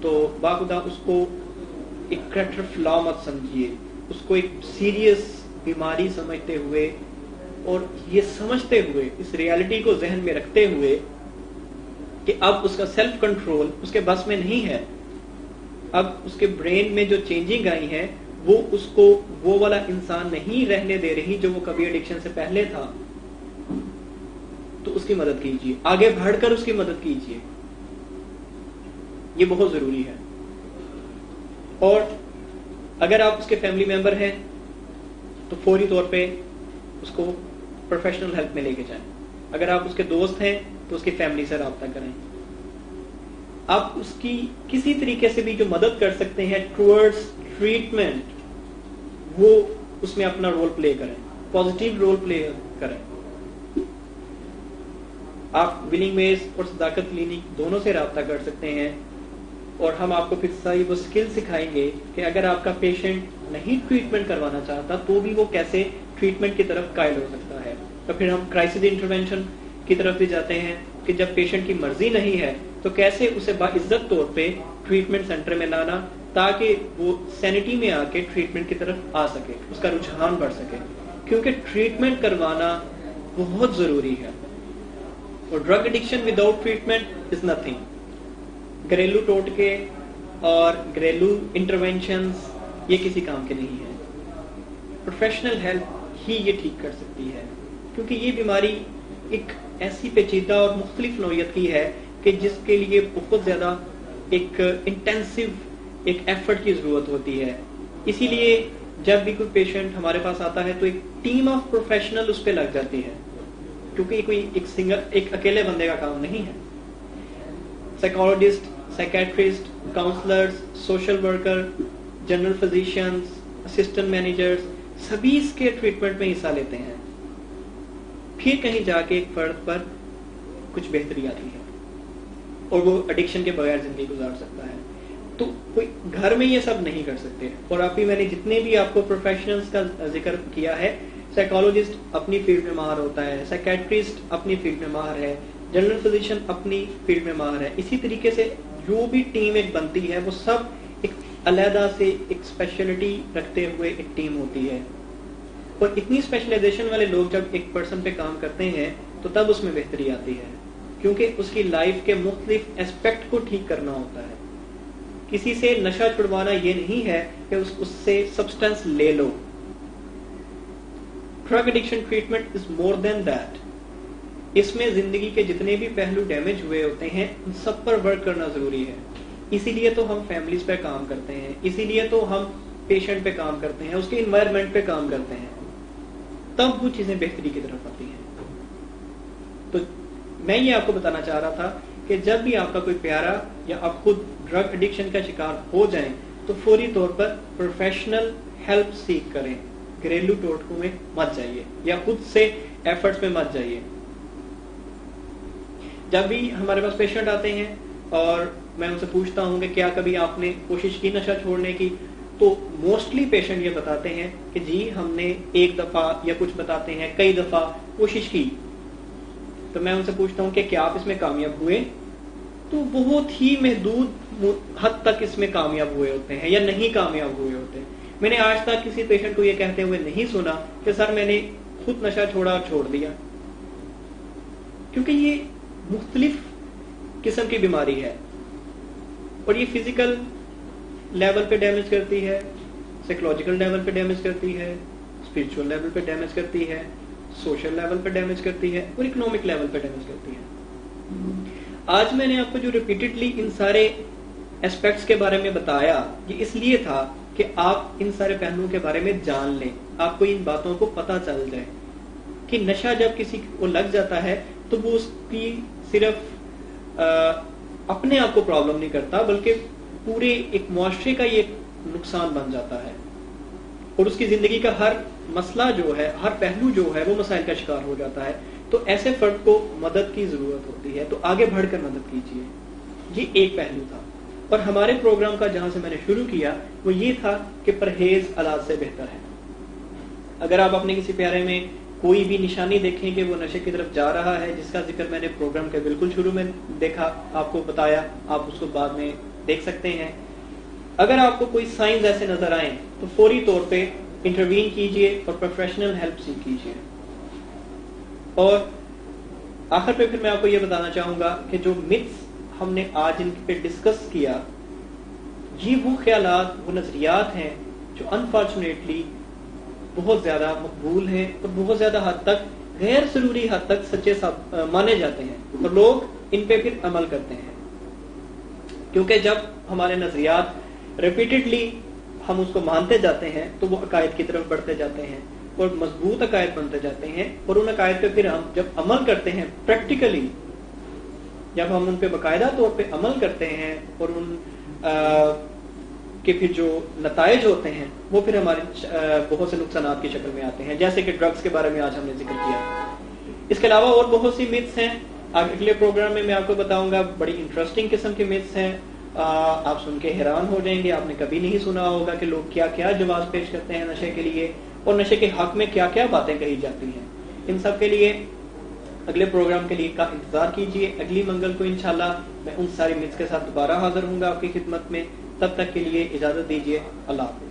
تو باخدا اس کو ایک کریکٹر فلا مت سمجھیے، اس کو ایک سیریس بیماری سمجھتے ہوئے اور یہ سمجھتے ہوئے، اس ریالٹی کو ذہن میں رکھتے ہوئے کہ اب اس کا سیلف کنٹرول اس کے بس میں نہیں ہے، اب اس کے برین میں جو چینجنگ آئی ہے وہ اس کو وہ والا انسان نہیں رہنے دے رہی جو وہ کبھی ایڈکشن سے پہلے تھا، تو اس کی مدد کیجیے، آگے بڑھ کر اس کی مدد کیجیے، یہ بہت ضروری ہے. اور اگر آپ اس کے فیملی ممبر ہیں تو فوری طور پہ اس کو پروفیشنل ہیلپ میں لے کے جائیں. اگر آپ اس کے دوست ہیں تو اس کی فیملی سے رابطہ کریں. آپ اس کی کسی طریقے سے بھی جو مدد کر سکتے ہیں ٹورڈز ٹریٹمنٹ، وہ اس میں اپنا رول پلے کریں، پازیٹیو رول پلے کریں. آپ ولنگ ویز اور صداقت کلینک دونوں سے رابطہ کر سکتے ہیں، اور ہم آپ کو پھر صحیح وہ اسکل سکھائیں گے کہ اگر آپ کا پیشنٹ نہیں ٹریٹمنٹ کروانا چاہتا تو بھی وہ کیسے ٹریٹمنٹ کی طرف قائل ہو سکتا ہے. تو پھر ہم کرائسس انٹرونشن کی طرف بھی جاتے ہیں کہ جب پیشنٹ کی مرضی نہیں ہے تو کیسے اسے باعزت طور پہ ٹریٹمنٹ سینٹر میں لانا تاکہ وہ سینٹی میں آ کے ٹریٹمنٹ کی طرف آ سکے، اس کا رجحان بڑھ سکے، کیونکہ ٹریٹمنٹ کروانا بہت ضروری ہے. اور drug addiction without treatment is nothing. گھریلو ٹوٹکے اور گھریلو انٹرونشنز یہ کسی کام کے نہیں ہیں. پروفیشنل ہیلپ ہی یہ ٹھیک کر سکتی ہے، کیونکہ یہ بیماری ایک ایسی پیچیدہ اور مختلف نوعیت کی ہے کہ جس کے لیے بہت زیادہ ایک انٹینسو ایک ایفرٹ کی ضرورت ہوتی ہے. اسی لیے جب بھی کوئی پیشنٹ ہمارے پاس آتا ہے تو ایک ٹیم آف پروفیشنل اس پہ لگ جاتی ہے، کیونکہ کوئی ایک اکیلے بندے کا کام نہیں ہے. Psychologist, psychiatrist, counsellors, social worker, general physicians, assistant managers, سبھی اس کے ٹریٹمنٹ میں حصہ لیتے ہیں. پھر کہیں جا کے ایک فرد پر کچھ بہتری آتی ہے اور وہ ایڈکشن کے بغیر زندگی گزار سکتا ہے. تو کوئی گھر میں یہ سب نہیں کر سکتے. اور ابھی میں نے جتنے بھی آپ کو پروفیشنلز کا ذکر کیا ہے، سائیکالوجسٹ اپنی فیلڈ میں ماہر ہوتا ہے، سائیکیٹرسٹ اپنی فیلڈ میں ماہر ہے، جنرل فزیشین اپنی فیلڈ میں ماہر ہے. اسی طریقے سے جو بھی ٹیم ایک بنتی ہے وہ سب ایک علیحدہ سے ایک اسپیشلٹی رکھتے ہوئے ایک ٹیم ہوتی ہے. اور اتنی اسپیشلائزیشن والے لوگ جب ایک پرسن پہ کام کرتے ہیں تو تب اس میں بہتری آتی ہے، کیونکہ اس کی لائف کے مختلف اسپیکٹ کو ٹھیک کرنا ہوتا ہے. کسی سے نشہ چھڑوانا یہ نہیں ہے کہ اس سے سبسٹنس لے لو. Drug addiction treatment is more than that. اس میں زندگی کے جتنے بھی پہلو ڈیمیج ہوئے ہوتے ہیں ان سب پر ورک کرنا ضروری ہے. اسی لیے تو ہم فیملیز پہ کام کرتے ہیں، اسی لیے تو ہم پیشنٹ پہ کام کرتے ہیں، اس کے انوائرمنٹ پہ کام کرتے ہیں، تب وہ چیزیں بہتری کی طرف آتی ہیں. تو میں یہ آپ کو بتانا چاہ رہا تھا کہ جب بھی آپ کا کوئی پیارا یا آپ خود ڈرگ ایڈکشن کا شکار ہو جائیں تو فوری طور پر پروفیشنل ہیلپ سیکھ کریں. گھریلو ٹوٹکوں میں مت جائیے یا خود سے ایفرٹس میں مت جائیے. جب بھی ہمارے پاس پیشنٹ آتے ہیں اور میں ان سے پوچھتا ہوں کہ کیا کبھی آپ نے کوشش کی نشہ چھوڑنے کی، تو موسٹلی پیشنٹ یہ بتاتے ہیں کہ جی ہم نے ایک دفعہ، یا کچھ بتاتے ہیں کئی دفعہ کوشش کی. تو میں ان سے پوچھتا ہوں کہ کیا آپ اس میں کامیاب ہوئے؟ تو بہت ہی محدود حد تک اس میں کامیاب ہوئے ہوتے ہیں یا نہیں کامیاب ہوئے ہوتے ہیں. میں نے آج تک کسی پیشنٹ کو یہ کہتے ہوئے نہیں سنا کہ سر میں نے خود نشہ چھوڑا اور چھوڑ دیا، کیونکہ یہ مختلف قسم کی بیماری ہے اور یہ فزیکل لیول پہ ڈیمیج کرتی ہے، سائیکولوجیکل لیول پہ ڈیمیج کرتی ہے، اسپرچول لیول پہ ڈیمیج کرتی ہے، سوشل لیول پہ ڈیمیج کرتی ہے اور اکنامک لیول پہ ڈیمیج کرتی ہے. آج میں نے آپ کو جو ریپیٹڈلی ان سارے اسپیکٹس کے بارے میں بتایا، یہ اس لیے تھا کہ آپ ان سارے پہلوؤں کے بارے میں جان لیں، آپ کو ان باتوں کو پتہ چل جائے کہ نشہ جب کسی کو لگ جاتا ہے تو وہ اس کی صرف اپنے آپ کو پرابلم نہیں کرتا بلکہ پورے ایک معاشرے کا یہ نقصان بن جاتا ہے اور اس کی زندگی کا ہر مسئلہ جو ہے، ہر پہلو جو ہے وہ مسائل کا شکار ہو جاتا ہے. تو ایسے فرد کو مدد کی ضرورت ہوتی ہے، تو آگے بڑھ کر مدد کیجیے. یہ ایک پہلو تھا. اور ہمارے پروگرام کا جہاں سے میں نے شروع کیا وہ یہ تھا کہ پرہیز علاج سے بہتر ہے. اگر آپ اپنے کسی پیارے میں کوئی بھی نشانی دیکھیں کہ وہ نشے کی طرف جا رہا ہے، جس کا ذکر میں نے پروگرام کے بالکل شروع میں دیکھا، آپ کو بتایا، آپ اس کو بعد میں دیکھ سکتے ہیں. اگر آپ کو کوئی سائنز ایسے نظر آئیں تو فوری طور پہ انٹروین کیجئے اور پروفیشنل ہیلپ سیکھ کیجئے. اور آخر پہ پھر میں آپ کو یہ بتانا چاہوں گا کہ جو متس ہم نے آج ان پہ ڈسکس کیا، یہ وہ خیالات، وہ نظریات ہیں جو انفارچونیٹلی بہت زیادہ مقبول ہیں اور بہت زیادہ حد تک غیر ضروری حد تک سچے مانے جاتے ہیں، اور لوگ ان پہ پھر عمل کرتے ہیں. کیونکہ جب ہمارے نظریات ریپیٹڈلی ہم اس کو مانتے جاتے ہیں تو وہ عقائد کی طرف بڑھتے جاتے ہیں اور مضبوط عقائد بنتے جاتے ہیں، اور ان عقائد پہ پھر ہم جب عمل کرتے ہیں پریکٹیکلی، جب ہم ان پہ باقاعدہ طور پہ عمل کرتے ہیں اور ان کے پھر جو نتائج ہوتے ہیں وہ پھر ہمارے بہت سے نقصانات کی شکل میں آتے ہیں، جیسے کہ ڈرگس کے بارے میں آج ہم نے ذکر کیا. اس کے علاوہ اور بہت سی میتھس ہیں، اگلے پروگرام میں آپ کو بتاؤں گا. بڑی انٹرسٹنگ قسم کے میتھس ہیں، آپ سن کے حیران ہو جائیں گے. آپ نے کبھی نہیں سنا ہوگا کہ لوگ کیا کیا جواز پیش کرتے ہیں نشے کے لیے، اور نشے کے حق میں کیا کیا باتیں کہی جاتی ہیں. ان سب کے لیے اگلے پروگرام کے لیے کا انتظار کیجیے. اگلی منگل کو انشاءاللہ میں ان ساری میتھس کے ساتھ دوبارہ حاضر ہوں گا آپ کی خدمت میں. تب تک کے لیے اجازت دیجیے. اللہ حافظ.